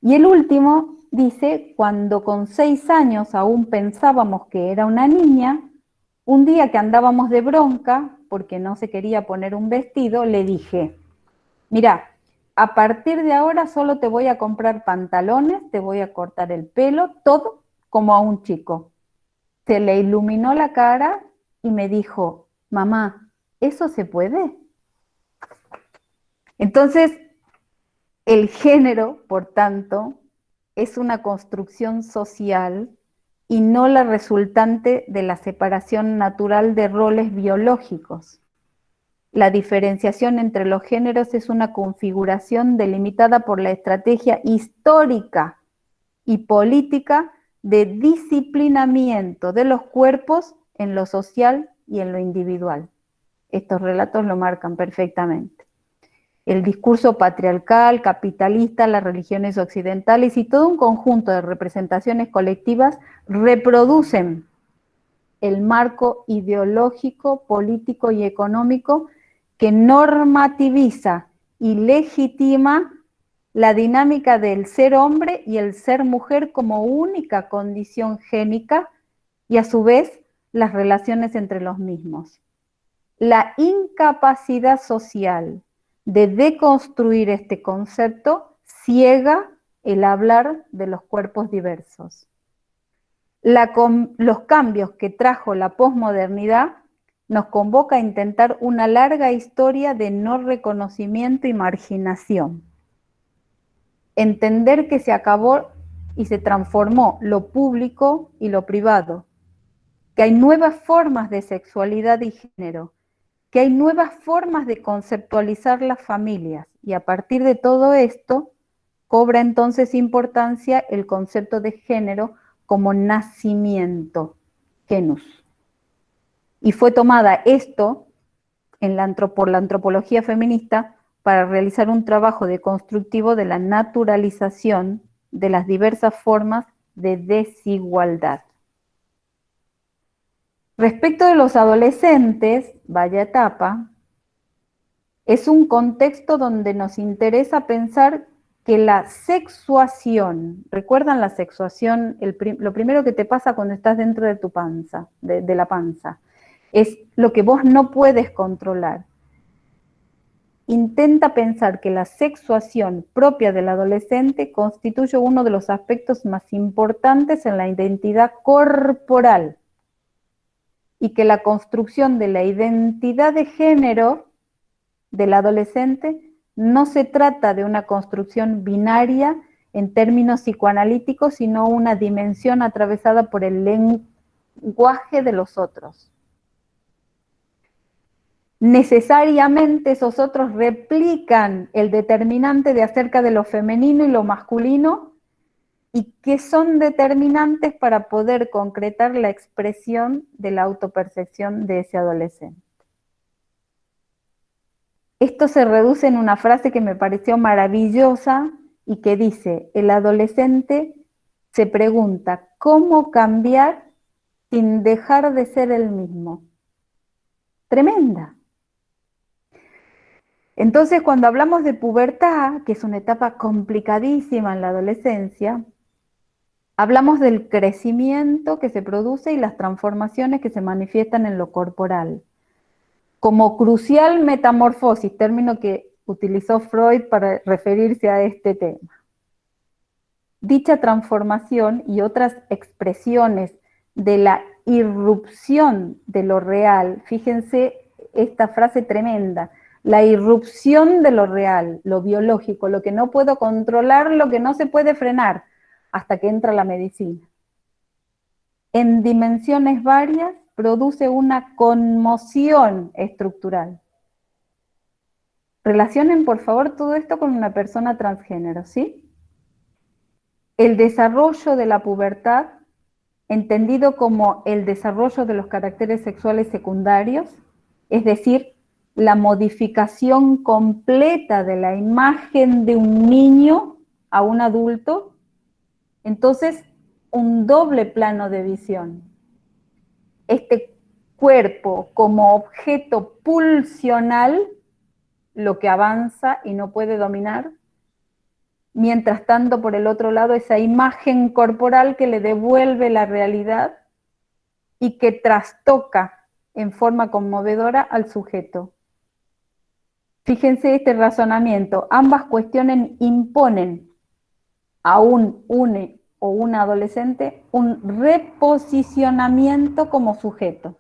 Y el último dice, cuando con 6 años aún pensábamos que era una niña, un día que andábamos de bronca, porque no se quería poner un vestido, le dije, mira, a partir de ahora solo te voy a comprar pantalones, te voy a cortar el pelo, todo como a un chico. Se le iluminó la cara y me dijo, mamá, ¿eso se puede? Entonces, el género, por tanto, es una construcción social y no la resultante de la separación natural de roles biológicos. La diferenciación entre los géneros es una configuración delimitada por la estrategia histórica y política de disciplinamiento de los cuerpos en lo social y en lo individual. Estos relatos lo marcan perfectamente. El discurso patriarcal, capitalista, las religiones occidentales y todo un conjunto de representaciones colectivas reproducen el marco ideológico, político y económico que normativiza y legitima la dinámica del ser hombre y el ser mujer como única condición génica y a su vez las relaciones entre los mismos. La incapacidad social de deconstruir este concepto ciega el hablar de los cuerpos diversos. Los cambios que trajo la posmodernidad nos convoca a intentar una larga historia de no reconocimiento y marginación. Entender que se acabó y se transformó lo público y lo privado, que hay nuevas formas de sexualidad y género, que hay nuevas formas de conceptualizar las familias, y a partir de todo esto cobra entonces importancia el concepto de género como nacimiento, genus. Y fue tomada esto por la antropología feminista para realizar un trabajo deconstructivo de la naturalización de las diversas formas de desigualdad. Respecto de los adolescentes, vaya etapa, es un contexto donde nos interesa pensar que la sexuación, ¿recuerdan la sexuación? Lo primero que te pasa cuando estás dentro de tu panza, de la panza, es lo que vos no puedes controlar. Intenta pensar que la sexuación propia del adolescente constituye uno de los aspectos más importantes en la identidad corporal y que la construcción de la identidad de género del adolescente no se trata de una construcción binaria en términos psicoanalíticos, sino una dimensión atravesada por el lenguaje de los otros. Necesariamente esos otros replican el determinante de acerca de lo femenino y lo masculino, y que son determinantes para poder concretar la expresión de la autopercepción de ese adolescente. Esto se reduce en una frase que me pareció maravillosa y que dice: el adolescente se pregunta cómo cambiar sin dejar de ser el mismo. Tremenda. Entonces, cuando hablamos de pubertad, que es una etapa complicadísima en la adolescencia, hablamos del crecimiento que se produce y las transformaciones que se manifiestan en lo corporal. Como crucial metamorfosis, término que utilizó Freud para referirse a este tema. Dicha transformación y otras expresiones de la irrupción de lo real, fíjense esta frase tremenda, la irrupción de lo real, lo biológico, lo que no puedo controlar, lo que no se puede frenar, hasta que entra la medicina. En dimensiones varias produce una conmoción estructural. Relacionen, por favor, todo esto con una persona transgénero, ¿sí? El desarrollo de la pubertad, entendido como el desarrollo de los caracteres sexuales secundarios, es decir, la modificación completa de la imagen de un niño a un adulto, entonces un doble plano de visión. Este cuerpo como objeto pulsional, lo que avanza y no puede dominar, mientras tanto por el otro lado esa imagen corporal que le devuelve la realidad y que trastoca en forma conmovedora al sujeto. Fíjense este razonamiento, ambas cuestiones imponen a un une o una adolescente un reposicionamiento como sujeto.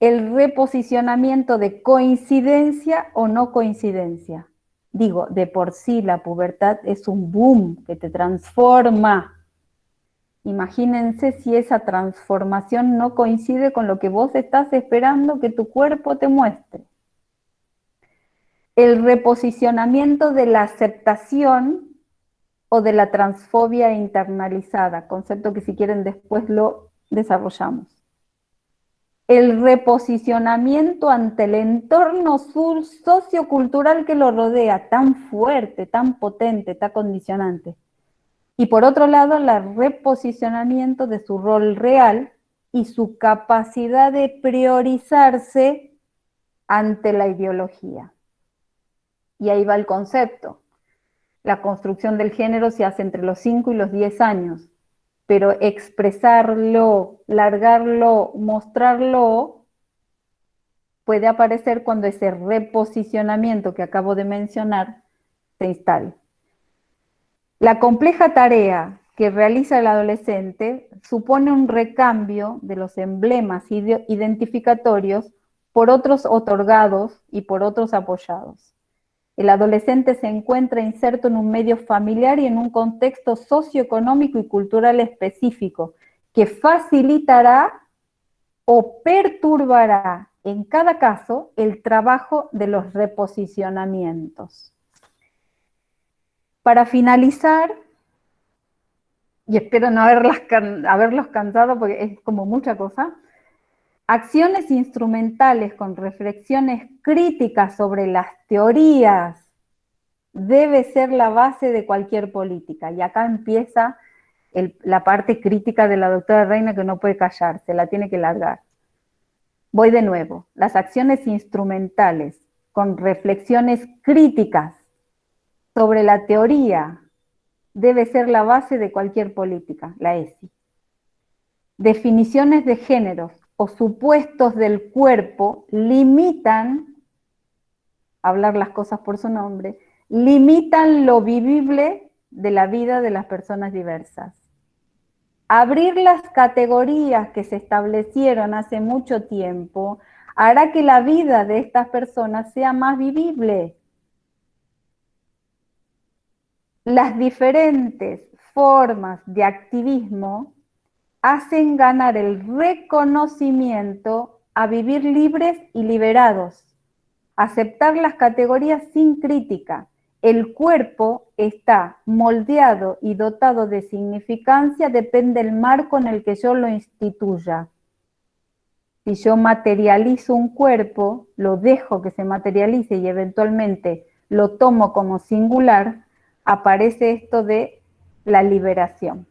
El reposicionamiento de coincidencia o no coincidencia. Digo, de por sí la pubertad es un boom que te transforma. Imagínense si esa transformación no coincide con lo que vos estás esperando que tu cuerpo te muestre. El reposicionamiento de la aceptación o de la transfobia internalizada, concepto que si quieren después lo desarrollamos. El reposicionamiento ante el entorno sociocultural que lo rodea, tan fuerte, tan potente, tan condicionante. Y por otro lado, el reposicionamiento de su rol real y su capacidad de priorizarse ante la ideología. Y ahí va el concepto. La construcción del género se hace entre los 5 y los 10 años, pero expresarlo, largarlo, mostrarlo, puede aparecer cuando ese reposicionamiento que acabo de mencionar se instale. La compleja tarea que realiza el adolescente supone un recambio de los emblemas identificatorios por otros otorgados y por otros apoyados. El adolescente se encuentra inserto en un medio familiar y en un contexto socioeconómico y cultural específico que facilitará o perturbará en cada caso el trabajo de los reposicionamientos. Para finalizar, y espero no haberlos cansado porque es como mucha cosa, acciones instrumentales con reflexiones críticas sobre las teorías debe ser la base de cualquier política. Y acá empieza la parte crítica de la doctora Reina, que no puede callarse, la tiene que largar. Voy de nuevo. Las acciones instrumentales con reflexiones críticas sobre la teoría debe ser la base de cualquier política, la ESI. Definiciones de géneros o supuestos del cuerpo limitan, hablar las cosas por su nombre, limitan lo vivible de la vida de las personas diversas. Abrir las categorías que se establecieron hace mucho tiempo hará que la vida de estas personas sea más vivible. Las diferentes formas de activismo hacen ganar el reconocimiento a vivir libres y liberados, aceptar las categorías sin crítica. El cuerpo está moldeado y dotado de significancia, depende del marco en el que yo lo instituya. Si yo materializo un cuerpo, lo dejo que se materialice y eventualmente lo tomo como singular, aparece esto de la liberación.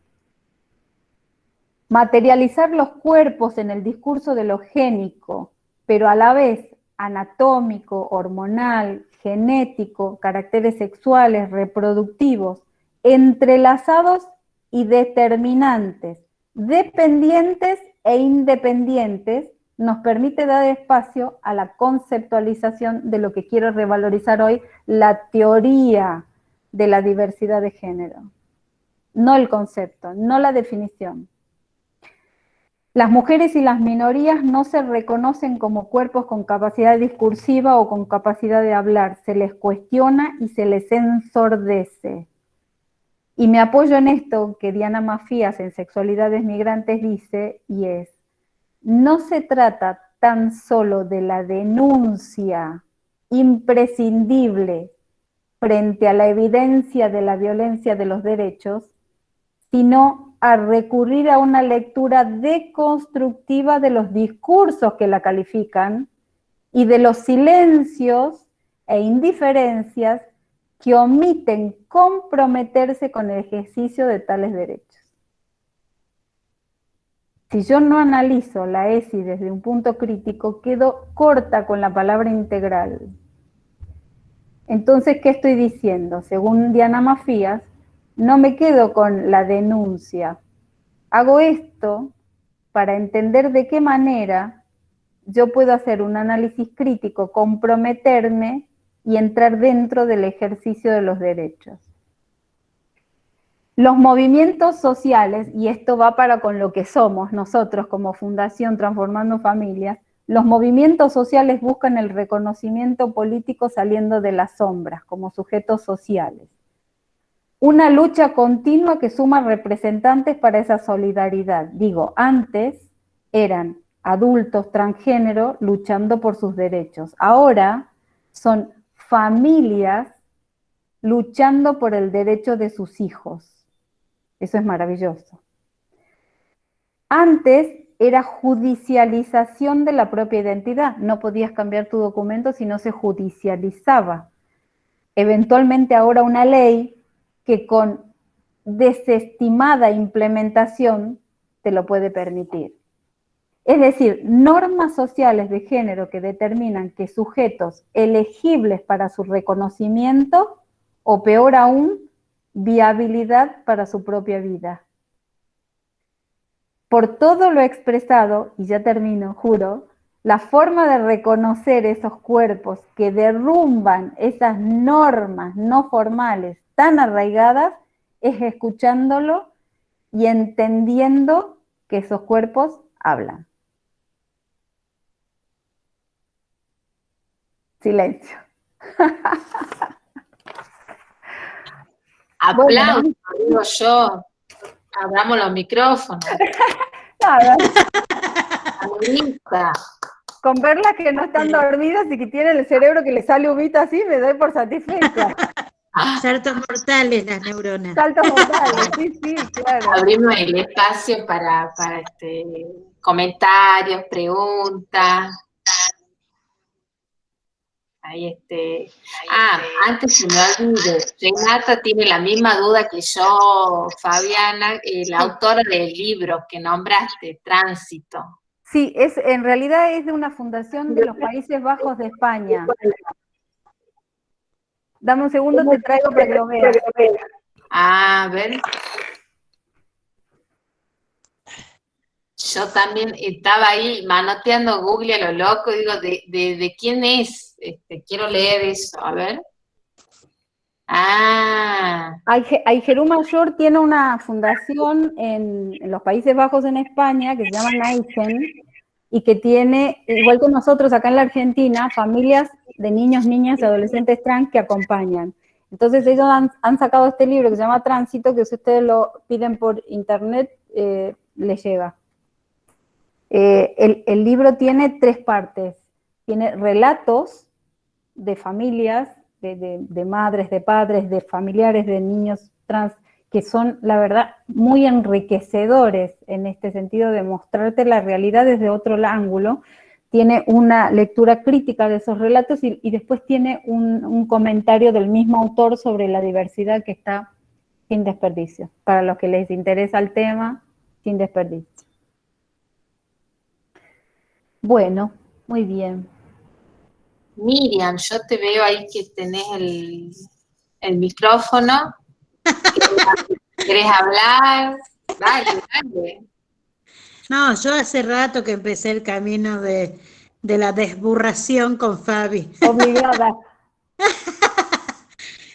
Materializar los cuerpos en el discurso de lo génico, pero a la vez anatómico, hormonal, genético, caracteres sexuales, reproductivos, entrelazados y determinantes, dependientes e independientes, nos permite dar espacio a la conceptualización de lo que quiero revalorizar hoy, la teoría de la diversidad de género. No el concepto, no la definición. Las mujeres y las minorías no se reconocen como cuerpos con capacidad discursiva o con capacidad de hablar, se les cuestiona y se les ensordece. Y me apoyo en esto que Diana Mafías en Sexualidades Migrantes dice, y es, no se trata tan solo de la denuncia imprescindible frente a la evidencia de la violencia de los derechos, sino a recurrir a una lectura deconstructiva de los discursos que la califican y de los silencios e indiferencias que omiten comprometerse con el ejercicio de tales derechos. Si yo no analizo la ESI desde un punto crítico, quedo corta con la palabra integral. Entonces, ¿qué estoy diciendo? Según Diana Mafías, no me quedo con la denuncia. Hago esto para entender de qué manera yo puedo hacer un análisis crítico, comprometerme y entrar dentro del ejercicio de los derechos. Los movimientos sociales, y esto va para con lo que somos nosotros como Fundación Transformando Familias, los movimientos sociales buscan el reconocimiento político saliendo de las sombras, como sujetos sociales. Una lucha continua que suma representantes para esa solidaridad. Digo, antes eran adultos transgénero luchando por sus derechos. Ahora son familias luchando por el derecho de sus hijos. Eso es maravilloso. Antes era judicialización de la propia identidad. No podías cambiar tu documento si no se judicializaba. Eventualmente ahora una ley que con desestimada implementación te lo puede permitir. Es decir, normas sociales de género que determinan que sujetos elegibles para su reconocimiento, o peor aún, viabilidad para su propia vida. Por todo lo expresado, y ya termino, juro, la forma de reconocer esos cuerpos que derrumban esas normas no formales tan arraigadas es escuchándolo y entendiendo que esos cuerpos hablan. Silencio. Aplausos, bueno, digo yo. Abramos los micrófonos. Nada. Con verlas que no están dormidas y que tienen el cerebro que le sale humita así, me doy por satisfecha. Saltos mortales las neuronas. Saltos mortales, sí, claro. Abrimos el espacio para comentarios, preguntas. Antes se me olvide, Renata tiene la misma duda que yo, Fabiana, la autora del libro que nombraste, Tránsito. Sí, en realidad es de una fundación de los Países Bajos de España. Dame un segundo, te traigo para que lo veas. A ver. Yo también estaba ahí manoteando Google a lo loco, digo, ¿de quién es? Quiero leer eso, a ver. Aijerú Mayor tiene una fundación en los Países Bajos en España que se llama Naigen y que tiene, igual que nosotros acá en la Argentina, familias de niños, niñas y adolescentes trans que acompañan. Entonces ellos han sacado este libro que se llama Tránsito, que si ustedes lo piden por internet, les llega. El libro tiene 3 partes. Tiene relatos de familias, de madres, de padres, de familiares, de niños trans, que son, la verdad, muy enriquecedores en este sentido de mostrarte la realidad desde otro ángulo. Tiene una lectura crítica de esos relatos y después tiene un comentario del mismo autor sobre la diversidad que está sin desperdicio. Para los que les interesa el tema, sin desperdicio. Bueno, muy bien. Miriam, yo te veo ahí que tenés el micrófono. ¿Querés hablar? Dale. No, yo hace rato que empecé el camino de la desburración con Fabi. Obligada.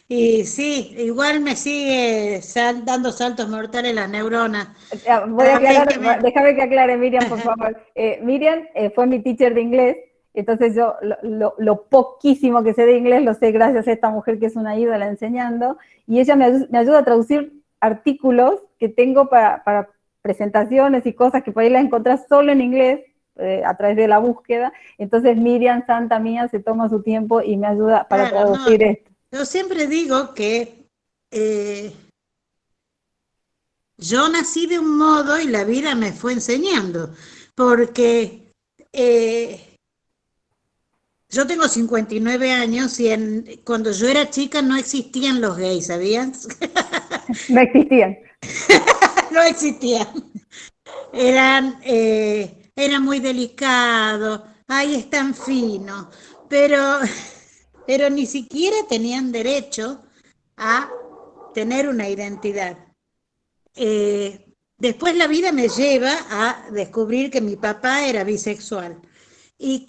Y sí, igual me sigue dando saltos mortales las neuronas. Voy a aclarar, déjame que aclare, Miriam, por favor. Miriam fue mi teacher de inglés, entonces yo lo poquísimo que sé de inglés lo sé gracias a esta mujer que es una ídola enseñando, y ella me ayuda a traducir artículos que tengo para presentaciones y cosas que por ahí las encontrás solo en inglés, a través de la búsqueda. Entonces Miriam, santa mía, se toma su tiempo y me ayuda para traducir esto. Yo siempre digo que yo nací de un modo y la vida me fue enseñando, porque yo tengo 59 años y cuando yo era chica no existían los gays, ¿sabías? No existían. No existían. Era muy delicado, ay, es tan fino, pero ni siquiera tenían derecho a tener una identidad. Después la vida me lleva a descubrir que mi papá era bisexual y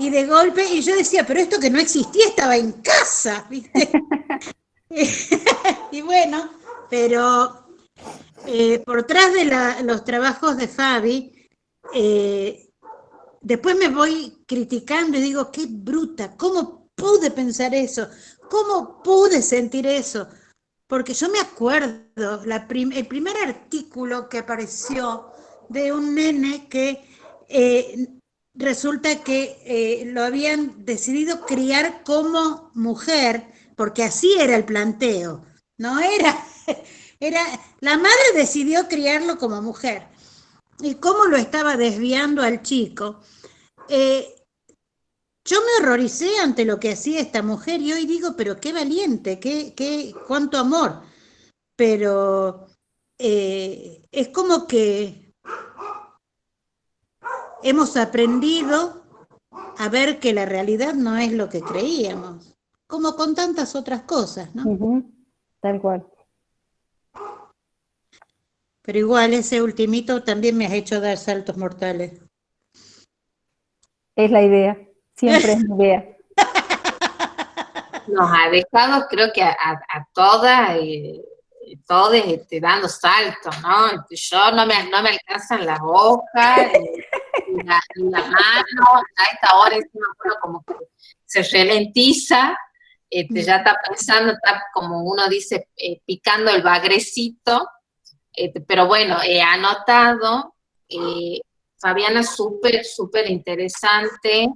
de golpe, y yo decía, pero esto que no existía estaba en casa, ¿viste? Y bueno, pero por tras de los trabajos de Fabi, después me voy criticando y digo, qué bruta, ¿cómo pude pensar eso? ¿Cómo pude sentir eso? Porque yo me acuerdo, el primer artículo que apareció de un nene que resulta que lo habían decidido criar como mujer, porque así era el planteo, no era, la madre decidió criarlo como mujer. Y cómo lo estaba desviando al chico. Yo me horroricé ante lo que hacía esta mujer y hoy digo, pero qué valiente, cuánto amor. Pero es como que hemos aprendido a ver que la realidad no es lo que creíamos, como con tantas otras cosas, ¿no? Tal cual. Pero igual ese ultimito también me has hecho dar saltos mortales. Es la idea, siempre es la idea. Nos ha dejado, creo que a todas, todos dando saltos, ¿no? Yo no me alcanzan las hojas, ni la mano, a esta hora encima uno como que se ralentiza, ya está pensando, está como uno dice, picando el bagrecito, pero bueno, he anotado, Fabiana, súper, súper interesante,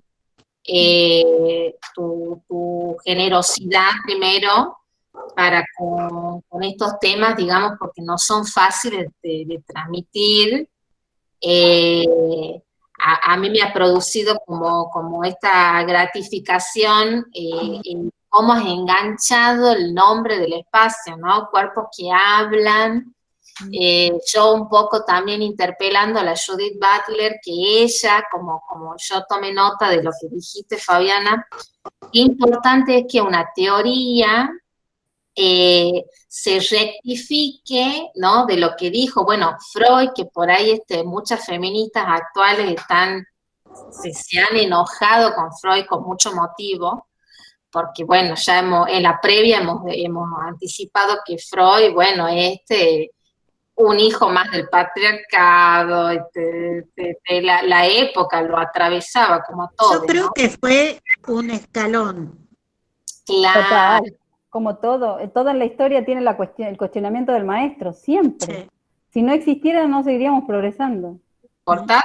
tu generosidad primero para con estos temas, digamos, porque no son fáciles de transmitir. A mí me ha producido como esta gratificación en cómo has enganchado el nombre del espacio, ¿no? Cuerpos que hablan. Yo un poco también interpelando a la Judith Butler, que ella, como yo tomé nota de lo que dijiste, Fabiana, qué importante es que una teoría se rectifique, ¿no? De lo que dijo, bueno, Freud, que por ahí muchas feministas actuales se han enojado con Freud con mucho motivo, porque bueno, ya en la previa hemos anticipado que Freud, bueno, un hijo más del patriarcado, de la época lo atravesaba como todo, Yo creo ¿no? que fue un escalón. Claro, Total, como todo, toda en la historia tiene el cuestionamiento del maestro, siempre. Sí. Si no existiera, no seguiríamos progresando. cortado.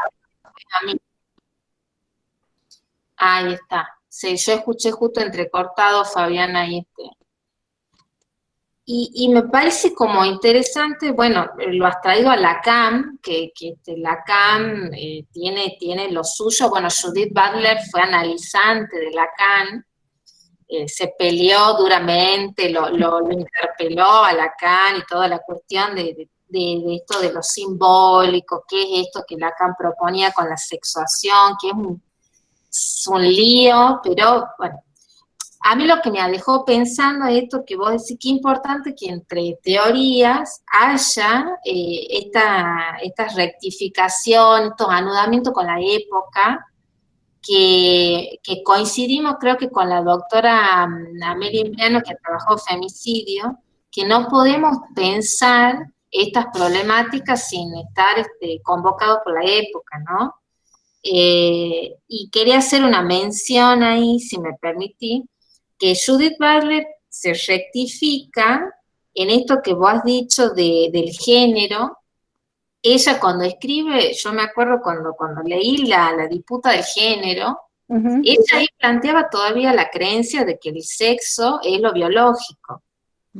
Ahí está. Sí, yo escuché justo entrecortado, Fabiana, y me parece como interesante, bueno, lo has traído a Lacan, que Lacan tiene lo suyo. Bueno, Judith Butler fue analizante de Lacan, se peleó duramente, lo interpeló a Lacan y toda la cuestión de esto de lo simbólico, qué es esto que Lacan proponía con la sexuación, que es un lío, pero bueno, a mí lo que me dejó pensando es esto que vos decís, qué importante que entre teorías haya esta rectificación, estos anudamientos con la época, que coincidimos creo que con la doctora Amelia Imbriano, que trabajó femicidio, que no podemos pensar estas problemáticas sin estar convocados por la época, ¿no? Y quería hacer una mención ahí, si me permití, que Judith Butler se rectifica en esto que vos has dicho del género. Ella cuando escribe, yo me acuerdo cuando leí la disputa del género, ella ahí planteaba todavía la creencia de que el sexo es lo biológico.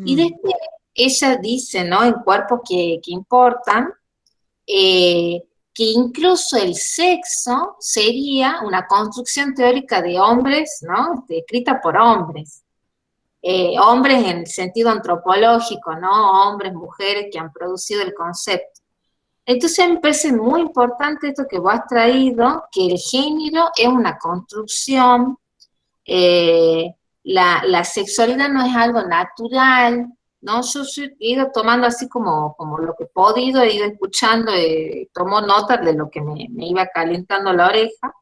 Y después ella dice, ¿no? En Cuerpos que importan, que incluso el sexo sería una construcción teórica de hombres, ¿no? Escrita por hombres. Hombres en el sentido antropológico, ¿no? Hombres, mujeres que han producido el concepto. Entonces me parece muy importante esto que vos has traído, que el género es una construcción, la sexualidad no es algo natural, ¿no? Yo he ido tomando así como lo que he podido, he ido escuchando, tomo notas de lo que me iba calentando la oreja.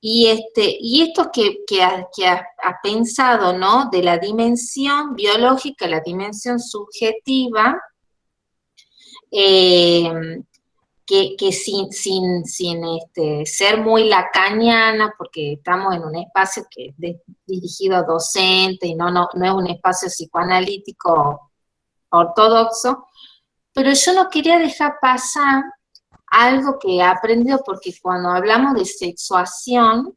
Y esto que ha pensado, ¿no? De la dimensión biológica, la dimensión subjetiva, que sin ser muy lacaniana, porque estamos en un espacio que es dirigido a docentes y no es un espacio psicoanalítico ortodoxo, pero yo no quería dejar pasar algo que he aprendido, porque cuando hablamos de sexuación,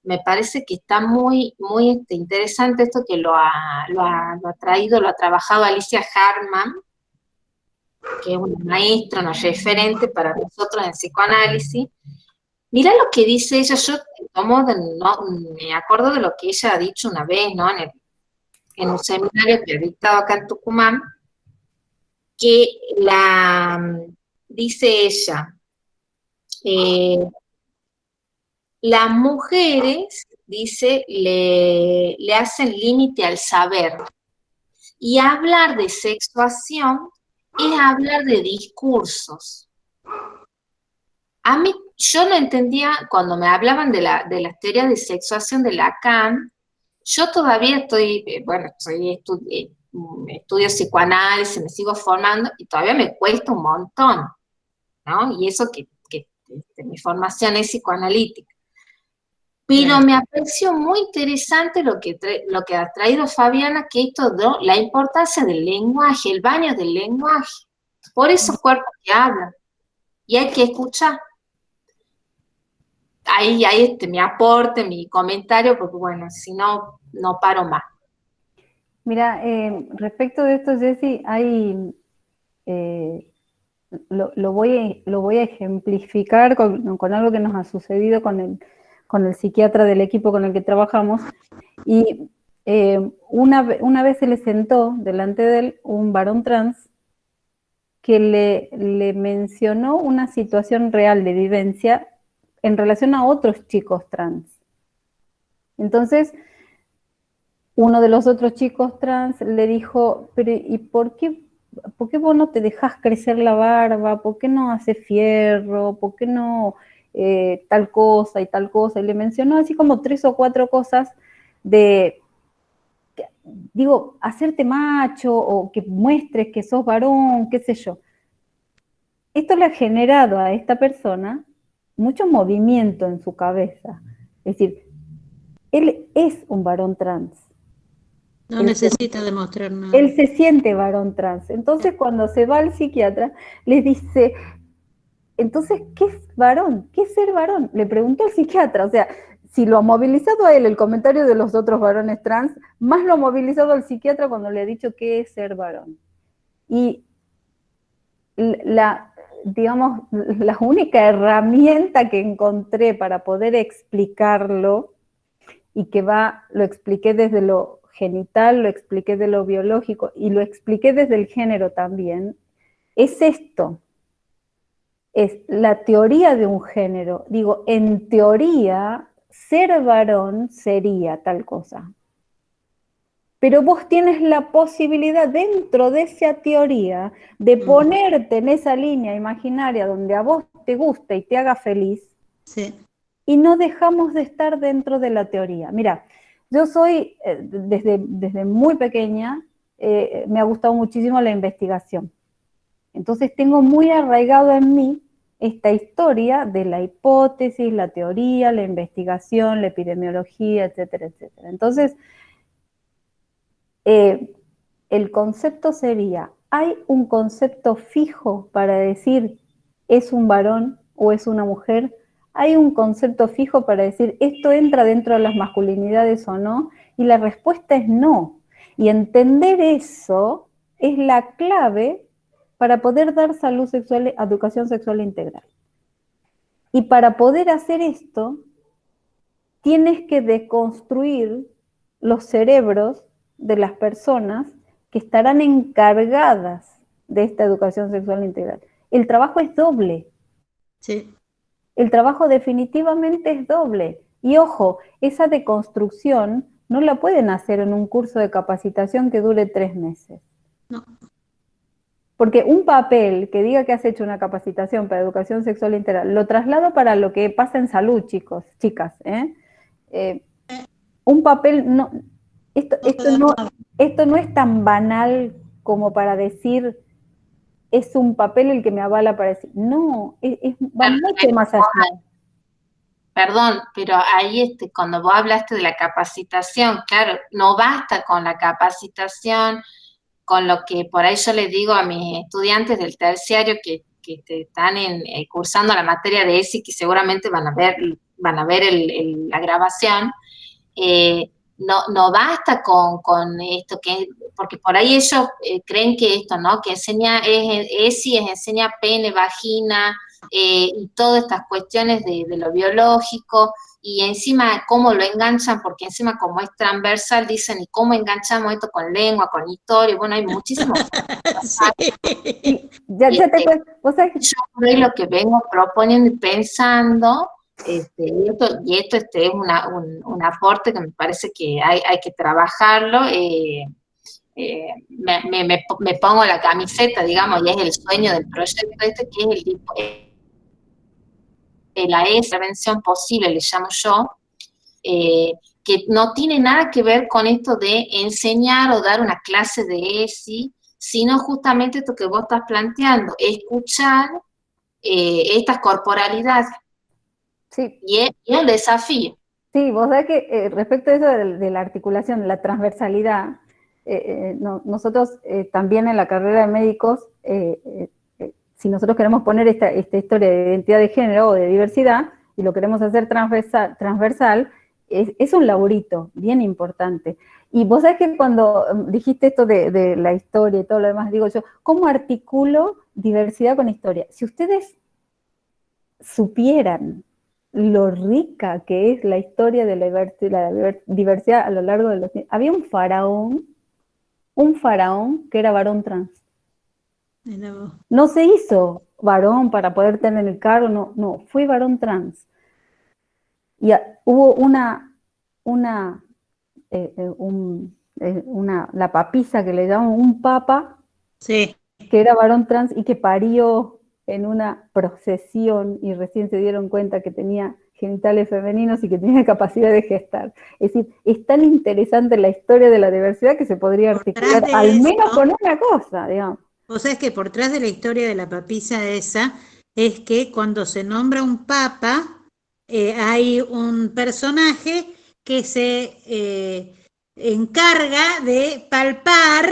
me parece que está muy, muy interesante esto que lo ha traído, lo ha trabajado Alicia Hartman, que es una maestra, una referente para nosotros en psicoanálisis. Mira lo que dice ella, yo me acuerdo de lo que ella ha dicho una vez, ¿no? En un seminario que ha dictado acá en Tucumán, que dice ella, Eh, las mujeres, dice, le hacen límite al saber. Y hablar de sexuación es hablar de discursos. A mí, yo no entendía cuando me hablaban de las teorías de sexuación de Lacan. Yo todavía estoy, estudio psicoanálisis, me sigo formando y todavía me cuesta un montón, ¿no? Y eso que mi formación es psicoanalítica. Pero me pareció muy interesante lo que ha traído Fabiana, que esto de la importancia del lenguaje, el baño del lenguaje, por esos cuerpos que hablan, y hay que escuchar. Ahí mi aporte, mi comentario, porque bueno, si no, no paro más. Mira, respecto de esto, Jessy, hay, lo voy a ejemplificar con algo que nos ha sucedido con el psiquiatra del equipo con el que trabajamos. Y una vez se le sentó delante de él un varón trans que le mencionó una situación real de vivencia en relación a otros chicos trans. Entonces, uno de los otros chicos trans le dijo, pero ¿y por qué vos no te dejás crecer la barba? ¿Por qué no haces fierro? ¿Por qué no tal cosa y tal cosa? Y le mencionó así como 3 o 4 cosas de, digo, hacerte macho o que muestres que sos varón, qué sé yo. Esto le ha generado a esta persona mucho movimiento en su cabeza. Es decir, él es un varón trans. No necesita demostrar nada. Él se siente varón trans. Entonces, cuando se va al psiquiatra, le dice, entonces, ¿qué es varón? ¿Qué es ser varón? Le preguntó al psiquiatra. O sea, si lo ha movilizado a él el comentario de los otros varones trans, más lo ha movilizado al psiquiatra cuando le ha dicho qué es ser varón. Y digamos, la única herramienta que encontré para poder explicarlo, y que lo expliqué desde lo genital, lo expliqué de lo biológico y lo expliqué desde el género también, es esto, es la teoría de un género. Digo, en teoría, ser varón sería tal cosa. Pero vos tienes la posibilidad dentro de esa teoría de ponerte en esa línea imaginaria donde a vos te gusta y te haga feliz. Sí. Y no dejamos de estar dentro de la teoría. Mira, yo soy, desde muy pequeña, me ha gustado muchísimo la investigación. Entonces tengo muy arraigado en mí esta historia de la hipótesis, la teoría, la investigación, la epidemiología, etcétera, etcétera. Entonces, el concepto sería, ¿hay un concepto fijo para decir es un varón o es una mujer? ¿Hay un concepto fijo para decir esto entra dentro de las masculinidades o no? Y la respuesta es no. Y entender eso es la clave para poder dar salud sexual, educación sexual integral. Y para poder hacer esto, tienes que deconstruir los cerebros de las personas que estarán encargadas de esta educación sexual integral. El trabajo es doble. Sí. El trabajo definitivamente es doble. Y ojo, esa deconstrucción no la pueden hacer en un curso de capacitación que dure 3 meses. No. Porque un papel que diga que has hecho una capacitación para educación sexual integral, lo traslado para lo que pasa en salud, chicos, chicas. Un papel, no, esto no es tan banal como para decir, es un papel el que me avala para decir, no, va mucho más allá. Perdón, pero ahí cuando vos hablaste de la capacitación, claro, no basta con la capacitación, con lo que por ahí yo les digo a mis estudiantes del terciario que están cursando la materia de ESI, que seguramente van a ver la grabación. No basta con esto, porque por ahí ellos creen que esto, ¿no? Que ESI enseña pene, vagina, y todas estas cuestiones de lo biológico, y encima cómo lo enganchan, porque encima como es transversal, dicen, ¿y cómo enganchamos esto con lengua, con historia? Bueno, hay muchísimos. Sí. Ya te cuento, vos sabés que Yo por ahí lo que vengo proponiendo y pensando, y esto es un aporte que me parece que hay que trabajarlo, me pongo la camiseta, digamos, y es el sueño del proyecto este, que es la prevención posible, le llamo yo, que no tiene nada que ver con esto de enseñar o dar una clase de ESI, sino justamente esto que vos estás planteando, escuchar estas corporalidades. sí, Y es un desafío. sí, vos sabés que respecto a eso de la articulación, la transversalidad, nosotros también en la carrera de médicos, si nosotros queremos poner esta historia de identidad de género o de diversidad y lo queremos hacer transversal, es un laburito bien importante. Y vos sabés que cuando dijiste esto de la historia y todo lo demás, digo yo, ¿cómo articulo diversidad con historia? Si ustedes supieran lo rica que es la historia de la diversidad a lo largo de los tiempos. Había un faraón que era varón trans. No se hizo varón para poder tener el cargo, no, fue varón trans. Y hubo la papisa que le llaman un papa, Sí. que era varón trans y que parió en una procesión y recién se dieron cuenta que tenía genitales femeninos y que tenía capacidad de gestar. Es decir, es tan interesante la historia de la diversidad que se podría articular al menos con una cosa, digamos. Vos sabés que por detrás de la historia de la papisa esa es que cuando se nombra un papa, hay un personaje que se encarga de palpar.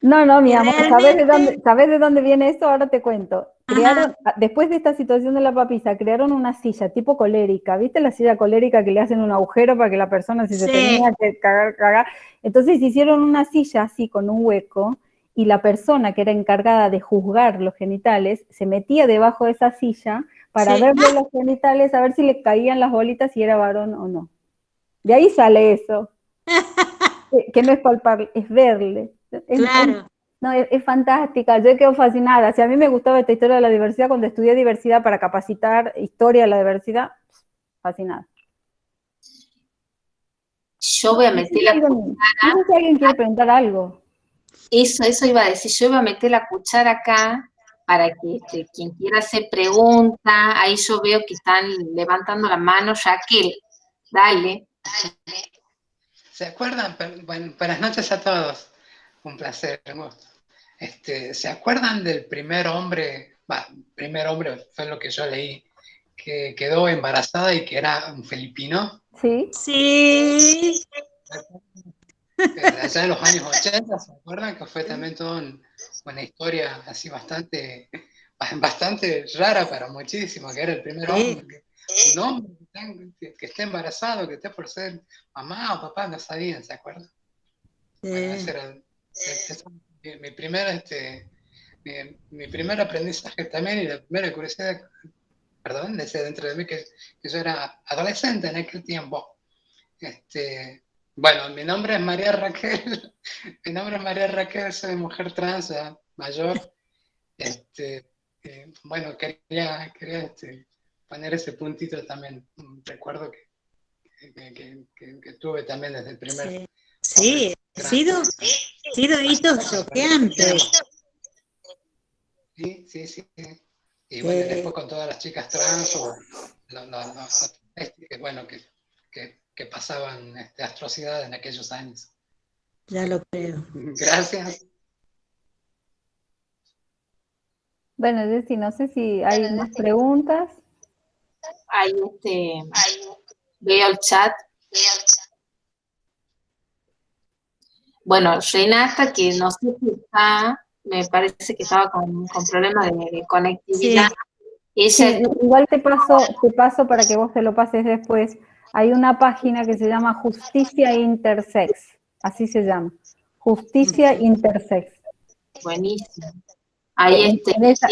No, mi amor, Realmente. ¿sabés de dónde viene esto? Ahora te cuento. Ajá. Después de esta situación de la papisa, crearon una silla tipo colérica. ¿Viste la silla colérica que le hacen un agujero para que la persona, si se Sí. tenía que cagar? Entonces hicieron una silla así con un hueco y la persona que era encargada de juzgar los genitales se metía debajo de esa silla para Sí. verle los genitales, a ver si le caían las bolitas, si era varón o no. De ahí sale eso. Que no es palpable, es verle. Claro. No, es fantástica, yo quedo fascinada. Si a mí me gustaba esta historia de la diversidad cuando estudié diversidad para capacitar historia de la diversidad, fascinada. Yo voy a meter la cuchara. No sé si alguien quiere preguntar algo. Eso iba a decir, yo iba a meter la cuchara acá para que quien quiera hacer pregunta, ahí yo veo que están levantando la mano. Raquel, dale. ¿Se acuerdan? Bueno, buenas noches a todos. Un placer, un gusto. ¿Se acuerdan del primer hombre? Primer hombre fue lo que yo leí, que quedó embarazada y que era un filipino. Sí. Sí. Allá en los años 80, ¿se acuerdan? Que fue también toda una historia así bastante rara para muchísimos, que era el primer hombre, un hombre que esté embarazado, que esté por ser mamá o papá, no sabían, ¿se acuerdan? Bueno, ese era mi primer aprendizaje también y la primera curiosidad, perdón, decía dentro de mí que yo era adolescente en aquel tiempo. Bueno, mi nombre es María Raquel, soy mujer trans, mayor. Bueno, quería poner ese puntito también. Recuerdo que tuve también desde el primer. Sí, ha sido hitos choqueantes. Sí. Y bueno, después con todas las chicas trans o bueno, que pasaban atrocidades en aquellos años. Ya lo creo. Gracias. Bueno, Jessy, no sé si hay más preguntas. Ahí veo el chat. Bueno, Renata, que no sé si está, me parece que estaba con problemas de conectividad. Sí, igual te paso para que vos te lo pases después. Hay una página que se llama Justicia Intersex, así se llama, Justicia Intersex. Buenísimo. Ahí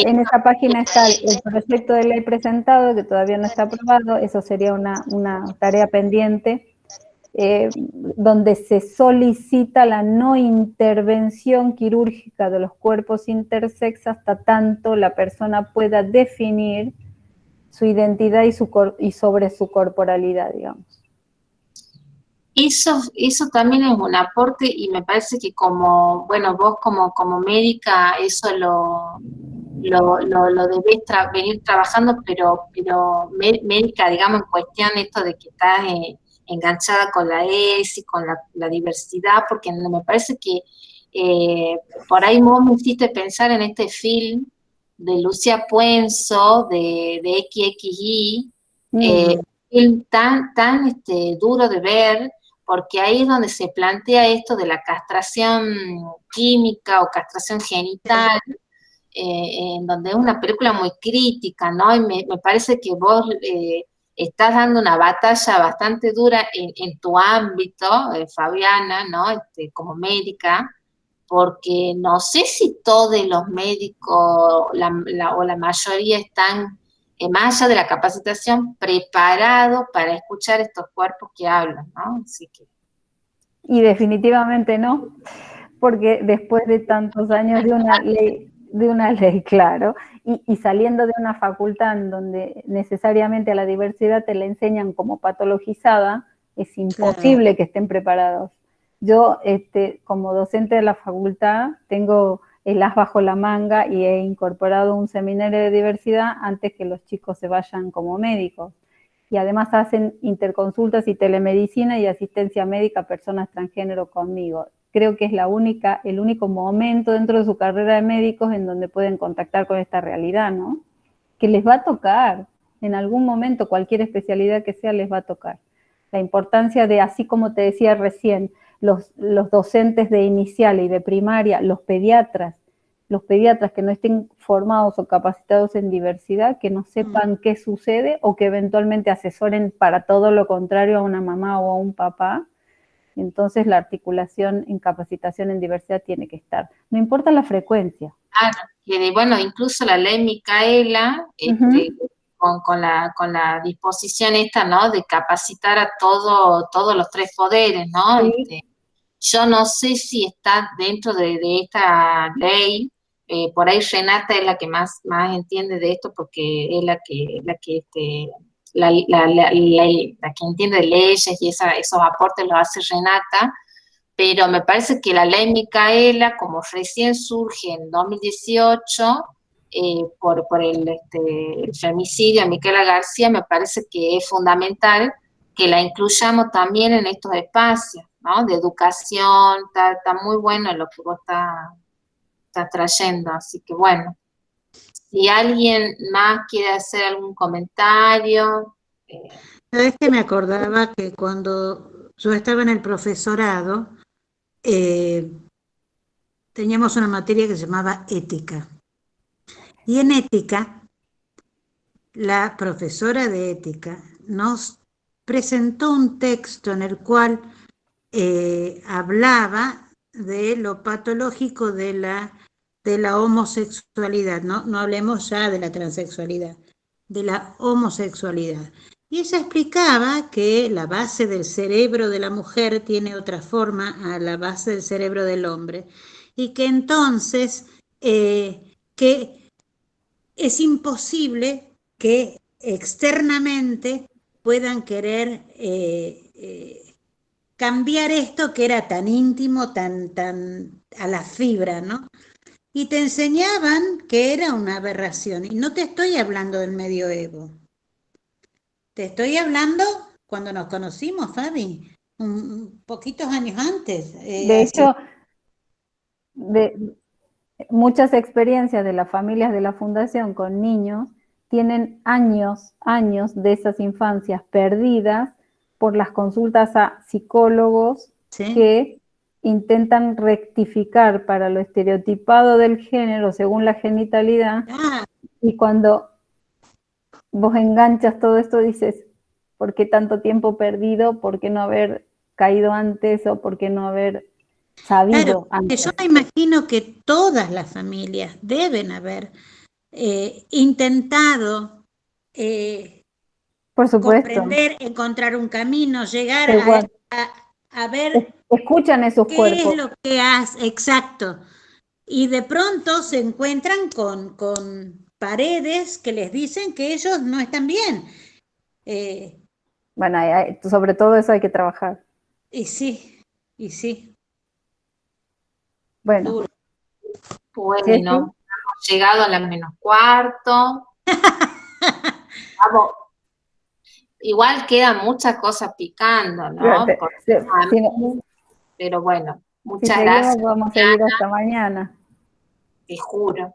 En esa página está el proyecto de ley presentado, que todavía no está aprobado, eso sería una tarea pendiente, donde se solicita la no intervención quirúrgica de los cuerpos intersex hasta tanto la persona pueda definir su identidad y sobre su corporalidad, digamos. Eso también es un aporte y me parece que como, bueno, vos como médica eso lo debés venir trabajando, pero médica, digamos, en cuestión esto de que estás enganchada con la ESI, con la diversidad, porque me parece que por ahí vos me hiciste pensar en este film de Lucia Puenzo, de XXI, film tan duro de ver, porque ahí es donde se plantea esto de la castración química o castración genital, en donde es una película muy crítica, ¿no? Y me parece que vos estás dando una batalla bastante dura en tu ámbito, Fabiana, ¿no? Como médica, porque no sé si todos los médicos o la mayoría están, más allá de la capacitación, preparados para escuchar estos cuerpos que hablan, ¿no? Así que... Y definitivamente no, porque después de tantos años de una ley, claro, y saliendo de una facultad en donde necesariamente a la diversidad te la enseñan como patologizada, es imposible que estén preparados. Yo, como docente de la facultad, tengo el as bajo la manga y he incorporado un seminario de diversidad antes que los chicos se vayan como médicos. Y además hacen interconsultas y telemedicina y asistencia médica a personas transgénero conmigo. Creo que es el único momento dentro de su carrera de médicos en donde pueden contactar con esta realidad, ¿no? Que les va a tocar, en algún momento, cualquier especialidad que sea, les va a tocar. La importancia de, así como te decía recién, los docentes de inicial y de primaria, los pediatras que no estén formados o capacitados en diversidad, que no sepan qué sucede o que eventualmente asesoren para todo lo contrario a una mamá o a un papá. Entonces la articulación en capacitación en diversidad tiene que estar. No importa la frecuencia. Claro, bueno, incluso la ley Micaela, con la disposición esta, ¿no? De capacitar a todos los tres poderes, ¿no? Sí. Yo no sé si está dentro de esta ley, por ahí Renata es la que más entiende de esto porque es la que entiende de leyes y esos aportes los hace Renata, pero me parece que la ley Micaela, como recién surge en 2018, por el femicidio de Micaela García, me parece que es fundamental que la incluyamos también en estos espacios, ¿no? De educación, está muy bueno lo que vos estás trayendo, así que bueno, si alguien más quiere hacer algún comentario. ¿Sabes que me acordaba que cuando yo estaba en el profesorado, teníamos una materia que se llamaba ética? Y en ética, la profesora de ética nos presentó un texto en el cual hablaba de lo patológico de la homosexualidad, no hablemos ya de la transexualidad, de la homosexualidad. Y ella explicaba que la base del cerebro de la mujer tiene otra forma a la base del cerebro del hombre, y que entonces que es imposible que externamente puedan querer cambiar esto que era tan íntimo, tan a la fibra, ¿no? Y te enseñaban que era una aberración. Y no te estoy hablando del medioevo. Te estoy hablando cuando nos conocimos, Fabi, poquitos años antes. De hecho, muchas experiencias de las familias de la Fundación con niños tienen años de esas infancias perdidas por las consultas a psicólogos que intentan rectificar para lo estereotipado del género según la genitalidad, y cuando vos enganchas todo esto dices, ¿por qué tanto tiempo perdido? ¿Por qué no haber caído antes? ¿O por qué no haber sabido Claro, que antes. yo me imagino que todas las familias deben haber intentado Por supuesto. comprender, encontrar un camino, llegar Pero bueno, a ver escuchan esos qué cuerpos. es lo que hace, exacto. Y de pronto se encuentran con paredes que les dicen que ellos no están bien. Bueno, sobre todo eso hay que trabajar. Y sí, y sí. Bueno, Duro. Bueno, Ceci, hemos llegado a las -4. Vamos, igual quedan muchas cosas picando, ¿no? si Pero bueno, si muchas seguimos gracias, vamos a seguir hasta mañana. te juro.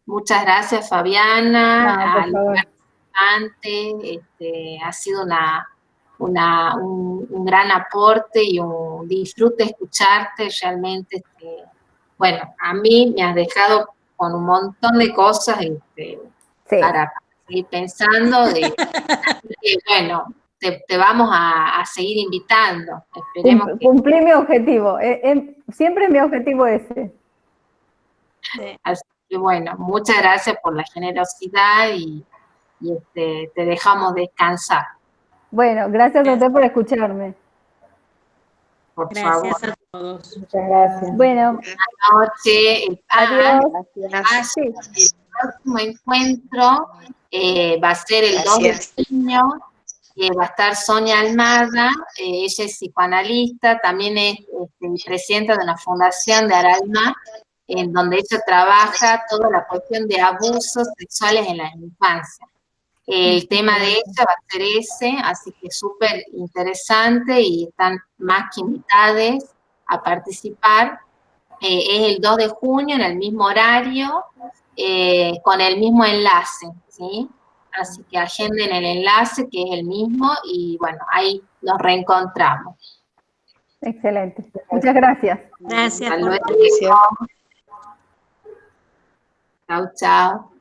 Muchas gracias, Fabiana, No, por al favor. participante. Ha sido un gran aporte y un disfrute escucharte. Realmente, bueno, a mí me has dejado con un montón de cosas Sí. para seguir pensando. Así que, bueno, te vamos a seguir invitando. Esperemos que... Cumplí mi objetivo. Siempre es mi objetivo ese. Así que bueno, muchas gracias por la generosidad y te dejamos descansar. Bueno, gracias a usted por escucharme. Por favor. Gracias a todos. Muchas gracias. Bueno, Buenas noches. adiós. El próximo encuentro va a ser el 2 de junio. Va a estar Sonia Almada, ella es psicoanalista, también es presidenta de una fundación de Aralma, en donde ella trabaja toda la cuestión de abusos sexuales en la infancia. El tema de ella va a ser ese, así que súper interesante y están más que invitadas a participar. Es el 2 de junio en el mismo horario, con el mismo enlace, ¿sí? Así que agenden el enlace, que es el mismo, y bueno, ahí nos reencontramos. Excelente. Muchas gracias. Gracias Hasta por luego. Chao, chao.